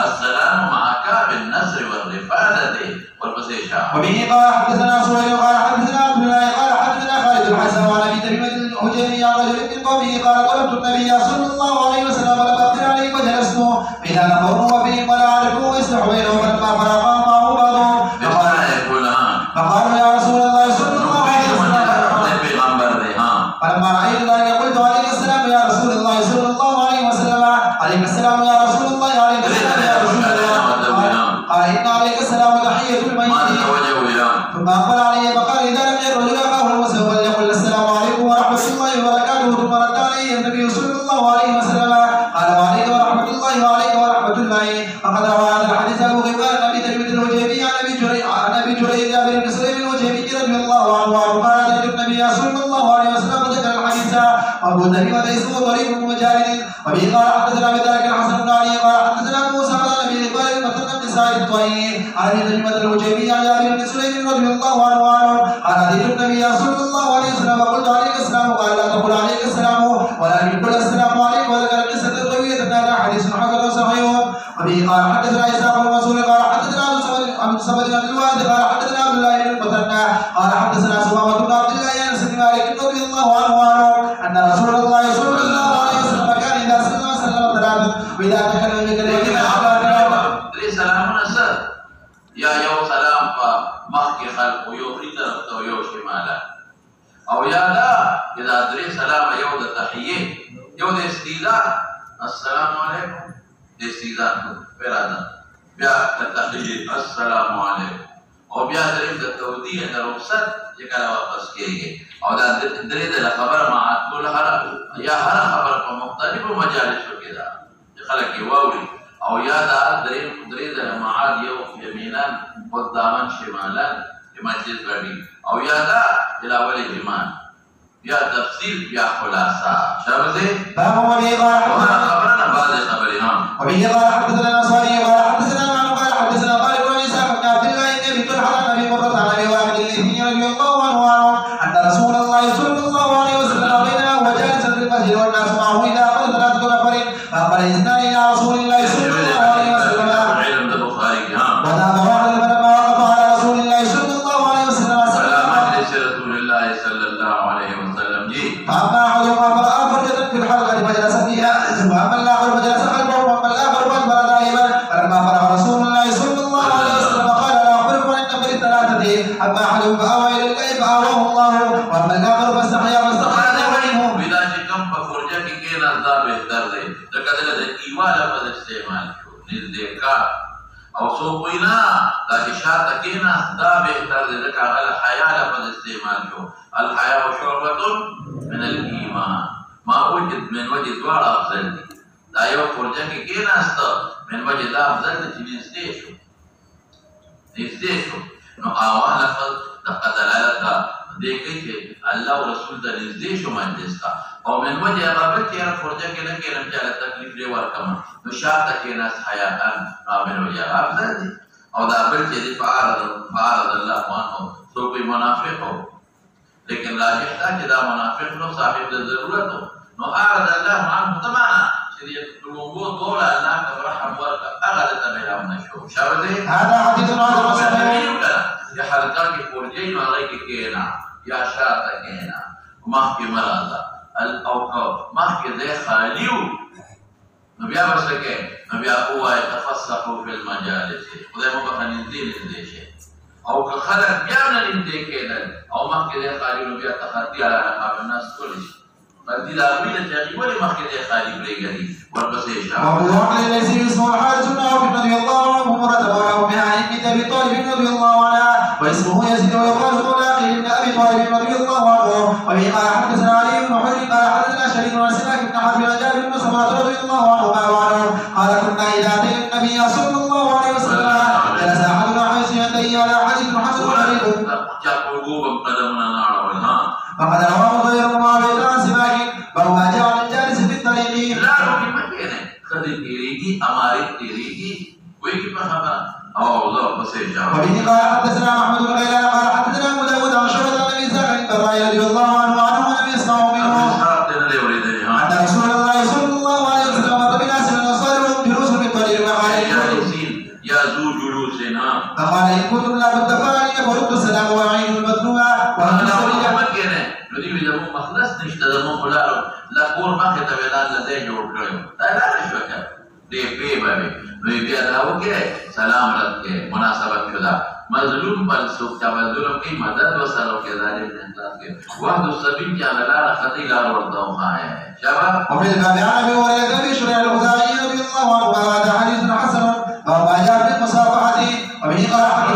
السلام معك بالنصر والرفادة والبسيشة وبه قال حدثنا سهيل قال حدثنا عبد الله قال حدثنا خالد الحسن عن ابي تميمة الحجيمي عن رجل من قومه قال طلبت النبي صلى الله عليه وسلم فلم اقدر عليه وجلست فاذا نظروا وفيهم ولا اعرفوا يصلح بينهم فلما فرغ معه بعضهم فقالوا يا رسول الله صلى الله عليه وسلم فلما رايت ذلك قلت عليك السلام يا رسول الله صلى الله عليه وسلم عليك السلام يا رسول الله عليك السلام يا رسول الله قال ان عليك السلام تحية الميت ثم اقبل عليه فقال اذا لم ير رجل اخاه المسلم فليقل السلام عليكم ورحمه الله وبركاته ثم رد عليه النبي صلى الله عليه وسلم قال وعليك ورحمه الله وعليك ورحمه الله فقد روى هذا الحديث ابو غفار عن ابي تميمة الحجيمي عن ابي جريج جابر بن سليم الحجيمي رضي الله عنه قال اتيت النبي صلى الله عليه وسلم فذكر الحديث وابو تميمة اسمه طريق مجاهد وبه قال حدثنا بذلك الحسن بن علي قال حدثنا موسى قال ابي قال مثلنا بن سعيد الطويل عن ابي تميمة الحجيمي عن جابر بن سليم رضي الله عنه قال اتيت النبي صلى الله عليه وسلم فقلت عليك السلام قال لا تقل عليك السلام ولكن قل السلام عليك وذكر القصه الطويله هذا حديث حسن صحيح وبه قال حدثنا اسحاق بن منصور قال حدثنا عبد الصمد بن عبد الواحد قال حدثنا عبد الله بن المثنى قال حدثنا سمامة بن عبد الله بن انس بن مالك رضي الله عنه ان رسول الله صلى الله عليه وسلم كان اذا سلم ثلاثا واذا تكلم بكلمه سلامنا سر يا يو سلام فمخي خلق ويوحيد رفته ويو شمالا او يا لا اذا ادري سلام يو ده تحيي يو ده استيلاء السلام عليكم ده استيلاء فرادا بیا تحيي السلام عليكم او بیا ادري ده توديه ده رخصت يكلا واپس کیږي او دا درې ده خبر ما كل هر يا هر خبر په مختلف مجالسو کې ده خلک واوري او یا دا درې د معاد یو یمینا قداما شمالا مجلس غړي او یا دا الاول ایمان یا تفصیل یا خلاصہ شابه باب وبه قال خبرنا بعد خبرنا وبه قال حدثنا صالح قال حدثنا معن قال حدثنا طارق بن عيسى بن عبد الله بن ابي طلحه عن ابي مرة عن ابي واحد الليثي رضي الله عنه ان رسول الله صلى الله عليه وسلم بيننا وهو جالس في المسجد والناس معه اذا اخذ ثلاثة نفر فاقبل اثنان الى رسول الله صلى الله عليه وسلم وتابعوا على فلما وقف على رسول الله صلى الله عليه وسلم رسول الله صلى الله عليه وسلم فاما احدهما فراى فرجة في الحلقة فجلس فيها واما الاخر فجلس خلفه واما الاخر فادبر دائما فلما فرغ رسول الله صلى الله عليه وسلم قال لا اخبركم عن نفر الثلاثة اما احدهم فاوى الى الغيب فاواه الله واما الاخر فاستحيا منه بلا شکم په فرجه کې کېناس دا بهتر دی ځکه دلته د ایمان لفظ استعمال شو نزدېکار او څوک وایي نه دا چې شاته کېناس دا بهتر دی ځکه هغه الحیا لفظ استعمال شو الحیا شعبة من الایمان ما وجد من وجه دواړه افضل دي دا یو فرجه کې کېناسته من وجه دا افضل ده چې نږدې شو نو اول لفظ دغه دلالت ده دې کوي چې الله او رسول ته نږدې شو مجلس ته او من وجه هغه بل چې هغه فرجه کې نه کېنم چې هغه تکلیف دې ورکړم نو شاته کېناست حیاءً من وجه هغه افضل دي او دا بل چې دې فعارض الله عنه څوک منافق و لیکن راجح دا چې دا منافق نو صاحب د ضرورت نو اعرض الله عنه تماما چې دې لوګو ټول الله کا رحم ورکړه هغه ته ملام نشو شاو دې هذا حديث عن یا حلقه کې پورجي نو هغه کې کېنا یا شاته کېنا مخکې مرزا او مخکې دې خالیو نو بیا وسکه نو بیا هو يتفسحوا في المجالس خدای مو په نږدې شي او که خلق بیا نه نږدې کېدل او مخکې دې خالي نو بیا تخطي علی رقاب الناس ټول شي بلکې دا ویل چې هغه ولې مخکې دې خالي پرېږدي ورپسې اشاره وعن الذي اسمه الحارث بن عوف رضي الله عنه مرد مولاه بها ابن ابي طالب رضي الله عنه واسمه يزيد ويقال مولى عقيل بن ابي طالب رضي الله عنه وبه قال حدثنا علي بن حجر قال حدثنا شريك بن سماك بن حرب بن جابر بن سمره رضي الله عنهما وعنه قال كنا اذا اتينا النبي صلى الله عليه وسلم جلس احدنا حيث يديه على حديث حسن غريب فقد رواه غير معاويه عن سماك وهو جاء من جالس في الطريق لا روكي مكينه خدي تيريگي اماري تيريگي ويجي بخبر او الله بس يجاوب وبه قال حدثنا محمود بن غيلان قال حدثنا ابو داود عن شعبة عن ابي ذر بن الراي رضي الله عنه ولم يسمع منه ان رسول الله صلى الله عليه وسلم مر بناس من الانصار وهم جلوس في الطريق يا ذو جلوسنا فقال ان كنتم لا بد فاني فرد السلام واعين المظلومه وانا مكينه ندي له مخلص نشته دمو خلارو لا کور مخه ته ویلان لته جوړ کړو دا نه شوکه دې په باندې نو بیا دا وکړه سلام راکې مناسبت کړه مظلوم بل څوک چې مظلوم کی مدد وسره کې ظالم نه تاسو وحد السبيل چې الله خطي لا ورته واه شباب وفي الباب عن ابي هريره ابي شريح الخزاعي رضي الله عنه وهذا حديث حسن وما جاء في المصافحه وبه قال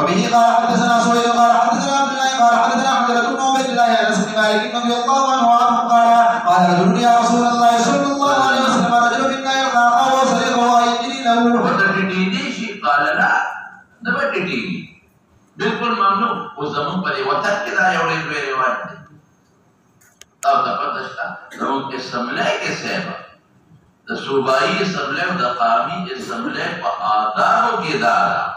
وبه قال حدثنا سويد قال حدثنا عبد الله قال حدثنا حمزه بن عبيد الله عن انس بن مالك رضي الله عنه قال قال رجل يا رسول الله صلى الله عليه وسلم رجل منا يلقى اخاه صديقه يجري له قال لا نبتدي بالکل ممنوع وزمون پر وتر کدا یو ډېر روایت دی او د پدشتا نو کې سملای کې سیبا د صوبایي سملای او د قامي سملای په آدابو کې دارا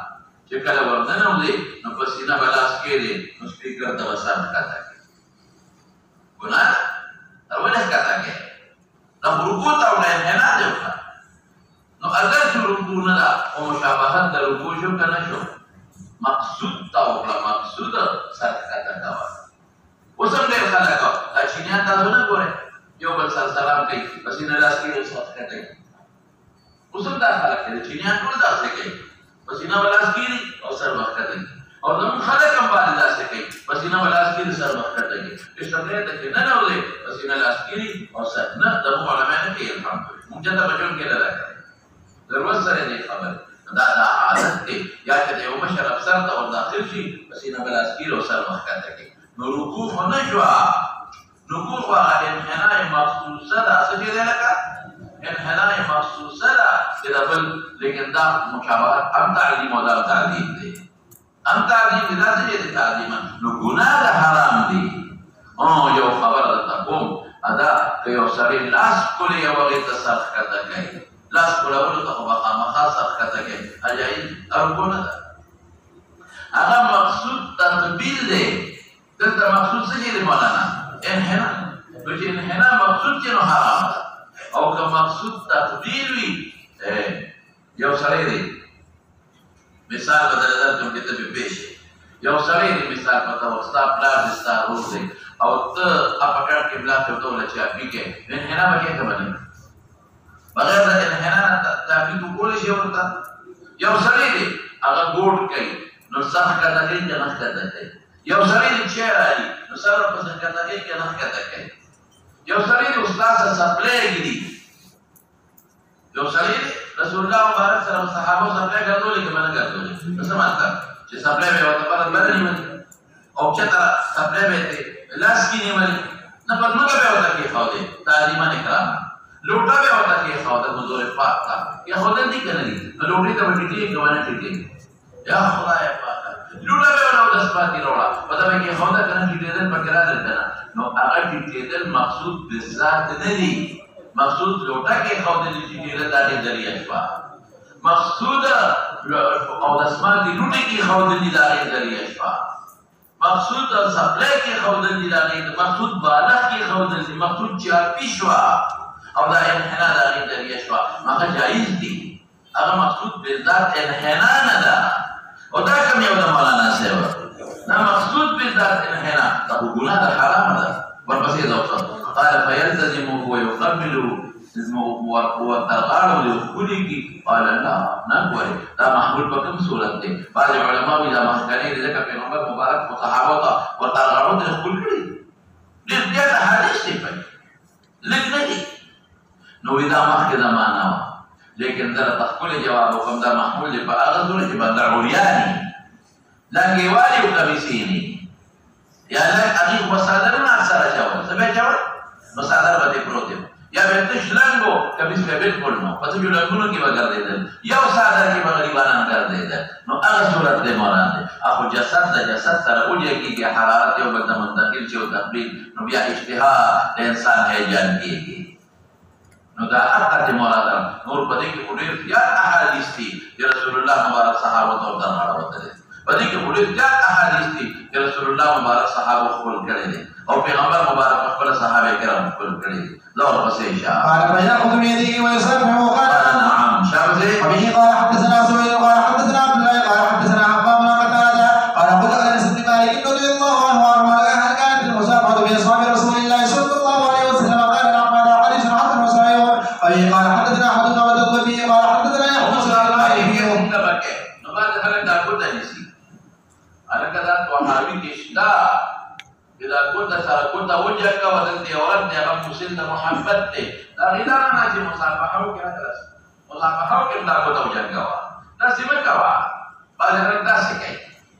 چې کله ورننه ولې نو پسینه بلاس کې دي نو سپیکر د وسات کاته ګنا اولس کاته کې د رکوع ته وړاندې نه دی نو اگر چې رکوع نه دا او مشابهت د رکوع شو کنه شو مقصود تا وکړه مقصود سر کاته کا وسم ډېر خلک اچینیا تاسو نه ګورئ یو بل سره سلام کوي پسینه لاس کې وسات کاته وسم دا خلک چې چینیا ټول داسې کوي پسینه بلاس کې او سر وخت کاته او زموږ خلک هم باندې داسې کوي پسینه بلاس کې سر وخت کاته استمرار ته نه نولې پسینه لاس کې او سر نه د علماء نه کوي الحمدلله موږ ته بچون کې لږه ضرورت سره دې خبر دا عادت دی یا چې یو مشر افسر ته ور داخل شي پسینه بلاس کې او سر وخت کاته نو رکوع نه شو رکوع هغه انحناء مخصوصه ده څه دې لکه انحناء مخصوصه ده چې بل لیکن دا مشابهت ام تعلیم او دا تعلیم دی ام تعلیم دا څه دې تعلیم نو ګناه حرام دی او یو خبر ده کوم ادا که یو سړی لاس کولې یو هغه تصرف کاته کوي لاس کولولو ته خامخا تصرف کاته کوي اجازه او ګناه ده هغه مقصود تطبیل دی دلته مقصود څه دی مولانا انحناء نو چې انحناء مقصود چې نو حرام ده او که مقصود تطبیل وي یو سړی دی مثال بدل درکم کې ته به پیش یو سړی دی مثال پتا وستا پلار دستا روز دی او ته اپکړ کې بلا ته ټول چې اپی کې انحناء به کې باندې بغیر د انحناء تعبیر کول شي ورته یو سړی دی هغه ګوډ کوي نو صح کړه کې نه کړه کوي یو سړی چې راځي نو سره په څنګه ته کې نه کړه کوي یو سړی د استاد سپلای کړي یو سړی رسول الله مبارک سره صحابه سپلای کړو لیکن نه کړو څه مطلب چې سپلای به وته پر باندې او چې تا سپلای به لاس کې نیولې نه پدمګه به وتا کې خوده تعظیمه کرام لوټه به وتا کې خوده حضور پاک تا یا خوده دي کنه دي لوټي ته ټیټي کوونه ټیټي یا خدای پاک لوټه به ولا د سپاتي روړه پدې کې خوده کنه ټیټي دل پکرا دل کنه نو هغه ټیټي دل مقصود بالذات نه دي مقصود لوټه کې خوده دي ټیټي دل د ذریعہ شوا مقصود او د سپاتي لوټي کې خوده دي د ذریعہ شوا مقصود سپلای کې خوده دي د مقصود بالغ کې خوده دي مقصود چاپی شوا او دا انحناء دا غیر ذریعہ شوا ماغا جائز دی اگر مقصود بالذات انحناء ندا او دا کم یو دا مولانا سیوا نا مقصود بالذات انحناء دا گناہ دا حرام دا ورپسی دوتا قال فیلتزمو ویقبلو وترغاړو لخولي کی قال لا نه کوي دا محمول په کوم صورت دی بعض علماء دا مخکنی دي ځکه پیغمبر مبارک او صحابه وترغاړو د خپل کړی دې د حدیث دی په لکه دی نو دا مخکې زمانہ و لیکن در تخکل جواب وکم دا محمول دی په هغه صورت کې بدر عریانی لنګي والی او کمیسینی یا لکه هغه مصادرونه اکثر چاول سبه چاول مصادر باندې پروت دی یا بهتش لنګو کمیس به بالکل نو پس جو لنګونو کې وګر دیدل یو صادر کې غریبانان کار دیدل نو هغه صورت دی مراد دی اخو جسد د جسد سره اوږي کې حرارت یو بل منتقل چې او تقبیل نو بیا اشتها د انسان هیجان کېږي نو دا حقیقت مراد نور پدې کې ډېر زیات احادیث دي چې رسول الله مبارک صحابه ته ورته راوړل پدې کې ډېر زیات احادیث دي چې رسول الله مبارک صحابه خپل کړي دي او پیغمبر مبارک خپل صحابه کرام خپل کړي دي لو پسې اشاره قال فيأخذ بيده ويصرفه قال نعم شابه وبه قال حدثنا سهيل قال حدثنا عبد الله قال حدثنا حباب بن قتادة قال قلت انس بن مالك رضي الله عنه وارضاه هل كانت المصافحة باصحاب رسول الله صلى الله عليه وسلم قال نعم هذا حديث حسن صحيح وبه قال حدثنا احد بن عبد الوهاب قال حدثنا يحيى بن سعيد نو بعد خلک دا کوته نشي الکدا توحاوی کشتا اذا كنت سره كنت وجهك ودلت ورد يا رب مسلم محبت ته دا غیرانه نه چې مصافحه وکړه درس مصافحه وکړه دا کوته وجهك وا دا سیمه کوا بعد هر دا څه کوي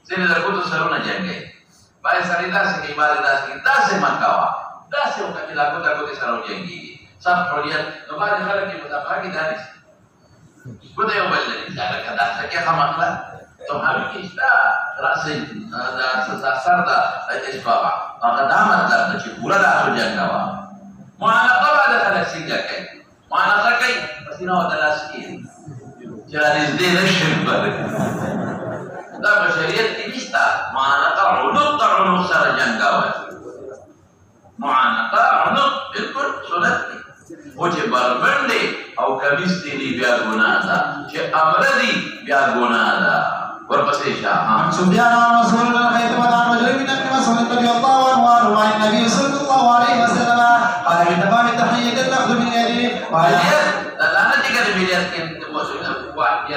چې دا کوته سره نه جنګي بعد سره دا څه کوي بعد دا سیمه کوا دا څه وکړه دا کوته سره جنګي صف حریت نو بعد خلک کې مصافحه کې دانش کوته یو بل دا کدا څه کې خامخلا تو هغه کیستا راسي دا سر دا اسبابا هغه دا مطلب چې پورا دا سوجنګوا معانقه بعد خلک څنګه کوي معانقه کوي پس نو دلاس کې چې دې نشي په دا بشریت کې نشتا معانقه عنق سره جنګوا معانقه عنق بالکل سنت او چې بربندې او کمیس دې بیا ګناه ده چې امر دې بیا ګناه ده ورپسې شاه سفيان عن رسول الله خيثمة عن رجل من ابن مسعود رضي الله عنه عن النبي صلى الله عليه وسلم قال من تمام التحية الأخذ باليد وهي لا نتيجة باليد واحد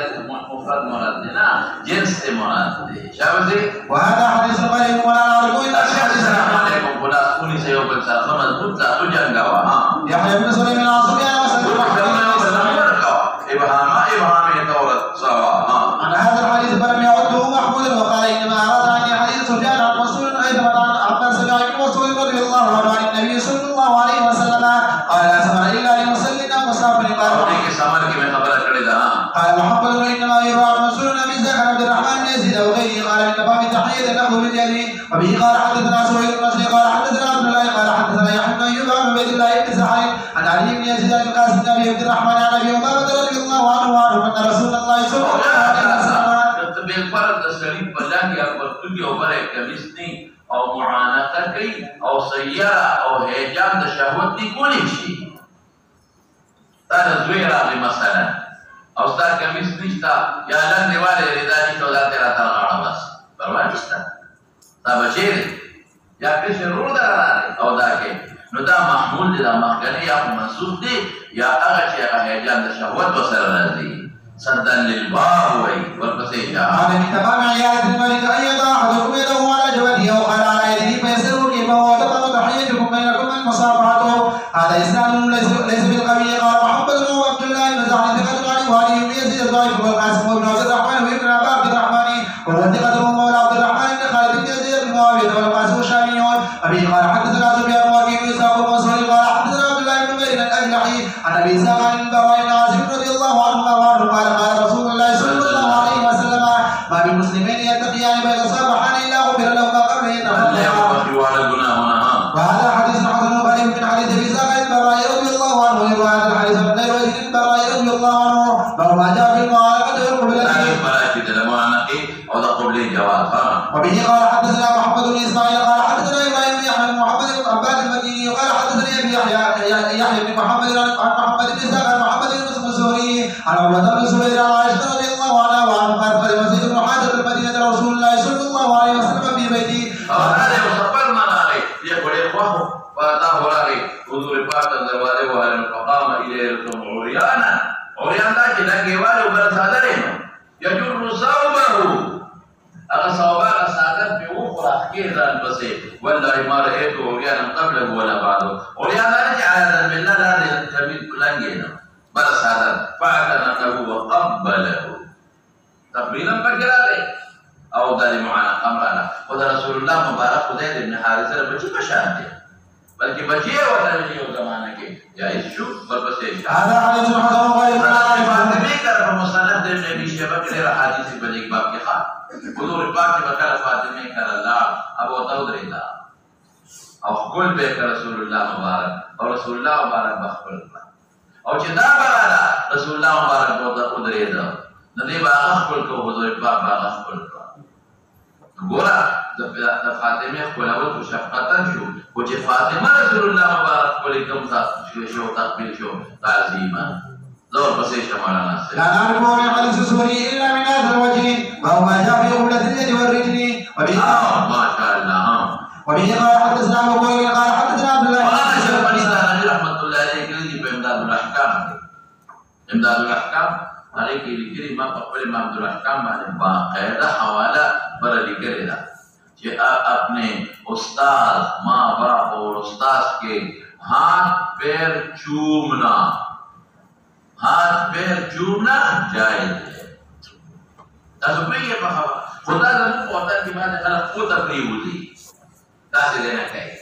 مفرد مراد نا جنس مراد شابه وهذا حديث غريب ولا نعرف إلا السلام عليكم ولا أقول سيوب السلام مضبوط لا تجنگوا يحيى بن سليم عن سفيان وسلم إبهام كورت سوا عن هذا الحديث فلم يعده محمودا وقال إنما أراد عني حديث سفيان عن رسول أيضا عن عباس بن مسعود رضي الله عنه عن النبي صلى الله عليه وسلم قال لا سمع إلا لمسلم مسافر قال قال محمد إنما يروى عن رسول النبي زكى عبد الرحمن بن يزيد وغيره قال من تمام تحية الأخذ باليد وبه قال حدثنا سهيل بن مسعود قال حدثنا عبد الله قال حدثنا يحيى بن أيوب عن عبيد الله بن سعيد عن علي بن يزيد عن القاسم بن أبي عبد الرحمن عن أبي أمامة رضي الله عنه وعنه أن رسول الله صلى الله عليه وسلم بالفرد الشريف بلان يا برتقي وبرك كمسني او معانقه کوي او سياره او هيجان د شهوت دي کولی شي دا زوی راغلی مثلا او ستا کمیس نشتا یا لن دیواله رضا نشتا دا تیرا ترغاړه بس پروا نشتا دا بچیر یا کسی رو در راغلی او دا کې نو دا محمول دی دا مخکنی یا منصوب دی یا هغه چې هغه هيجان د شهوت وسره راځي صدا للباب وي والبسيطة هذا من تمام عيادة الملك أن يضع أحدكم يده على جبهته أو على يده فيسره كيف هو تقام تحيتكم بينكم المصافحة هذا إسناد ليس بالقوي قال محمد بن عبد الله بن زعد ثقة عن وعلي بن يزيد الضعيف والقاسم بن عبد الرحمن وابن عبد الرحمن وهو ثقة مولى عبد الرحمن بن خالد بن يزيد بن معاوية والقاسم الشامي أبي قال حدثنا سفيان وكيع الله عنه باب ما جاء في المعاركة والقبلة. مراتب المعانقة أو قبل جواز. وبه قال حدثنا محمد بن اسماعيل قال حدثنا ابراهيم بن يحيى بن محمد بن عباد المديني قال حدثني ابي يحيى بن محمد عن محمد بن اسحاق عن محمد بن مسلم الزهري عن عروة بن الزبير عن عائشة رضي الله عنها وعن قال المسجد بن حاجة المدينة رسول الله صلى الله عليه وسلم في بيته. هذا يصبرنا عليه يقول إخوه فأتاه عليه حضور فات الدروازة وهل فقام إليه عريانا عريانا كذا جوال وبرسادرين يجر صوبه أغا صوبا صادر في أخرى كيرا البصير والله ما رأيته عريانا قبله ولا بعده عريانا نجي على ذنب الله لا تبيد لنجينا برسادر فاعتنقه وقبله تقبيلا بجلاله أو داري معنا أمرنا وذا رسول الله مبارك زيد بن حارثة بچی بشانته بلکہ بچی وطن لیو زمانہ کے جائز شو بربسے هذا حديث حسن غير فاطمه کر مصنف ابن ابي شيبه کے حدیث بلیک باب کے خاص حضور پاک کے بکر فاطمه کر اللہ ابو داؤد رضا او کل به رسول الله مبارک اور رسول الله مبارک بخبر او چې دا براله رسول الله مبارک بو داؤد رضا ندی باغ خپل کو حضور پاک باغ خپل کو ګورا د فاطمه خپلول کو شفقتا شو او چې فاطمه رسول الله مبارک خپل کوم ځای شو تقبیل شو تعظیما زور پسې شمالنا سره لا نعرف من حديث الزهري الا من هذا الوجه وهو ما جاء في قبلة اليد والرجل ما شاء الله وبه قال حدثنا ابو بكر قال حدثنا عبد الله بن شيخ بن رحمه الله عليه كلي بامداد الاحكام امداد الاحكام هغه کې لیکلي ما په خپل امام الاحکام باندې باقاعده حواله پر لیکلي ده چې اپنے استاد ماں باپ اور استاد کے ہاتھ پیر چومنا جائز ہے تاسو پریږه په خدا زموږ په وطن کې باندې خلک خو ته پریوځي داسې دی نه کوي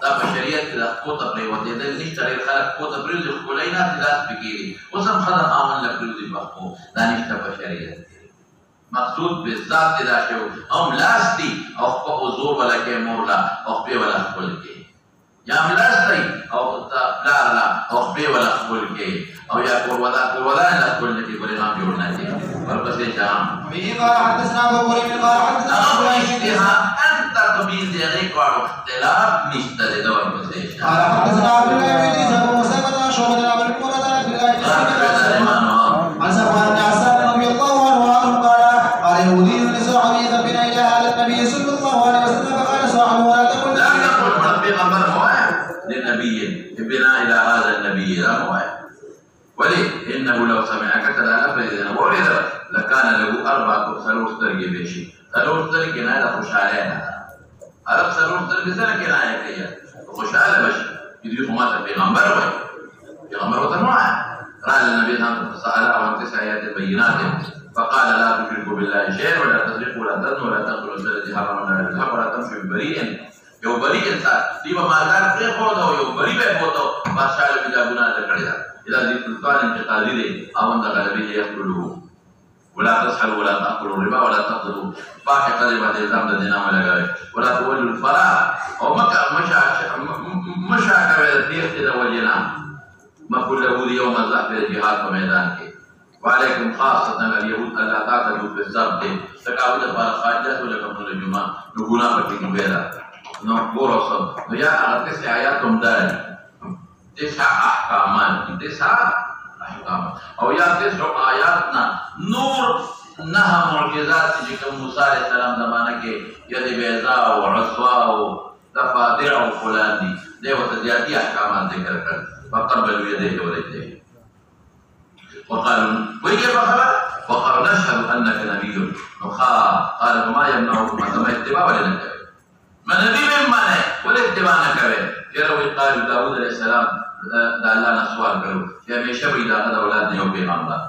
دا په شریعت کې د خو ته پریوځېدل نشته ډېر خلک خو ته پریوځي ښکلی ناستې داسې پکېږي اوس هم ښځه خاوند له پریوځي په خو دا نشته په شریعت کې مقصود بالذات دا شو هم لاس دي او په حضور ولا کې مور لا او په ولا خپل کې یا لاس دی او پلار لا او په ولا خپل کې او یا کور ولا نه خپل کې بلې هم جوړ نه دي ورپسې شام به قال حدثنا ابو بكر قال حدثنا اجتهاد انت تبين ذلك واختلاف نشته ده ورپسې شام قال حدثنا عبد الله بن عيسى بن موسى بن شعبة بن مرة عن سفيان بن عسان رضي الله عنه قال يهودي لصاحبه ذبنا الى هذا النبي صلى الله عليه وسلم فقال صاحبه لا تقل پیغمبر هوائے لنبی ابنا الى هذا النبي لا هوائے ولي انه لو سمعك كذا لفظ ورد لكان له اربع ثلث ترجي بشي ثلث ترجي نادا خوشاله عرب ثلث ترجي سنه كنايه كيا خوشاله بشي يدي خمات پیغمبر وای پیغمبر وتنوع قال النبي صلى الله عليه وسلم سأل عن 9 آيات بينات فقال لا تشركوا بالله شيئا ولا تسرقوا ولا تزنوا ولا تقتلوا الذي حرم الله بالحق ولا تمشوا ببريء یو بری انسان دیو مالدار پرې خو دا یو بری به هوته بادشاہ له بیا ګناه کړی دا اذا دې سلطان انتقالي دی او دا غلبي يقتلوا ولا تسحلوا ولا تاكلوا الربا ولا تقتلوا باقي قضيه دې ځم د دینه ولګوي ولا تولوا الفرا او مشا کوي د دې د وجنا مقول له يوم الزحف الجهاد په میدان کې وعليكم خاصة اليهود ألا تعتدوا في الزبط تقاعد بار خارجات ولا قبل الجمعة نقولنا بكين بيرا نقول رسول ويا أغا 9 آياتهم داري 9 أحكامان أو يا 9 آياتنا نور نها معجزات جكم موسى عليه السلام زمانه کے يد بيضاء وعصواء وتفادع وفلان دي دي وتزيادي أحكامان ذكر کر فقبلوا يديه ورجليه وقالوا وكيف خبر وقالوا نشهد انك نبي قال فما يمنعكم ان اتباع ولا نتبع ما نبي من معنى ولا اتباع نكبه يروي قال داود عليه السلام دا الله نسوال کرو يا همیشه به دا د اولاد نه یو پیغمبر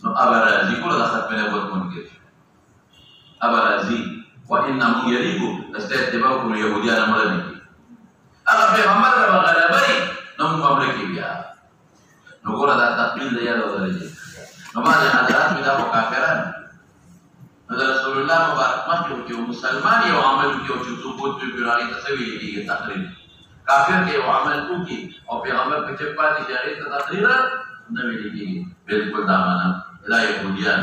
نو ابر ذکر د ختم نبوت منکر ابر ذی وانه يليق استتباعكم اليهوديان مرني اغه پیغمبر غلبي نو مملکي بیا نو ګوره دا تقبیل دی یاد ولرئ نو باندې حضرات مې دا کافرانو نو رسول الله مبارک مخکې یو مسلمان یو عمل کې او چې ثبوت په پیرانی تصویر کېږي تقریر کافر کې یو عمل کوي او پیغمبر په چې پاتې شي ته تقریر نه ویل کېږي بالکل دا منم دا یهودیان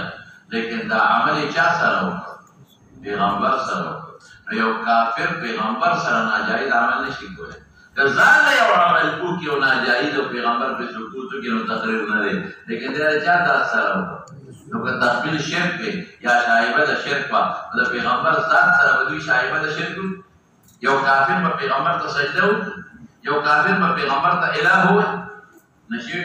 لیکن دا عمل چا سره وکړ پیغمبر سره وکړ نو یو کافر پیغمبر سره ناجایز عمل نشي کولی که ځان له یو عمل وکړي او ناجایز او پیغمبر پرې سکوت وکړي نو تقریر نه دی لیکن دی د چا ذات سره وکړ نو که تقبیل شرک وي یا شایبه د شرک وه نو د پیغمبر ذات سره به دوی شایبه د شرک وي یو کافر به پیغمبر ته سجده وکړي یو کافر به پیغمبر ته اله ووایي نشي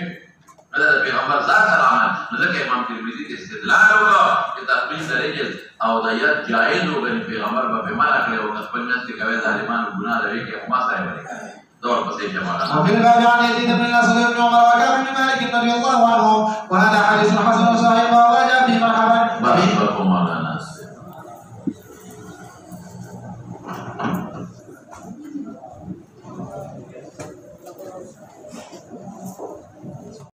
دا د پیغمبر ذات سره عمل نو ځکه امام ترمذي ته استدلال وکړو چې تقبیل د رجل او د ید جایز وګڼي پیغمبر به پې منع کړی او خپل منځ کې کوي ظالمانو ګناه لري کې خو ما سره ولري دور پسې جماعت وفي الباب عن يزيد بن الاسود بن عمر وكعب بن مالك رضي الله عنهم وهذا حديث حسن صحيح وراجع به مرحبا بقي بكم على ناس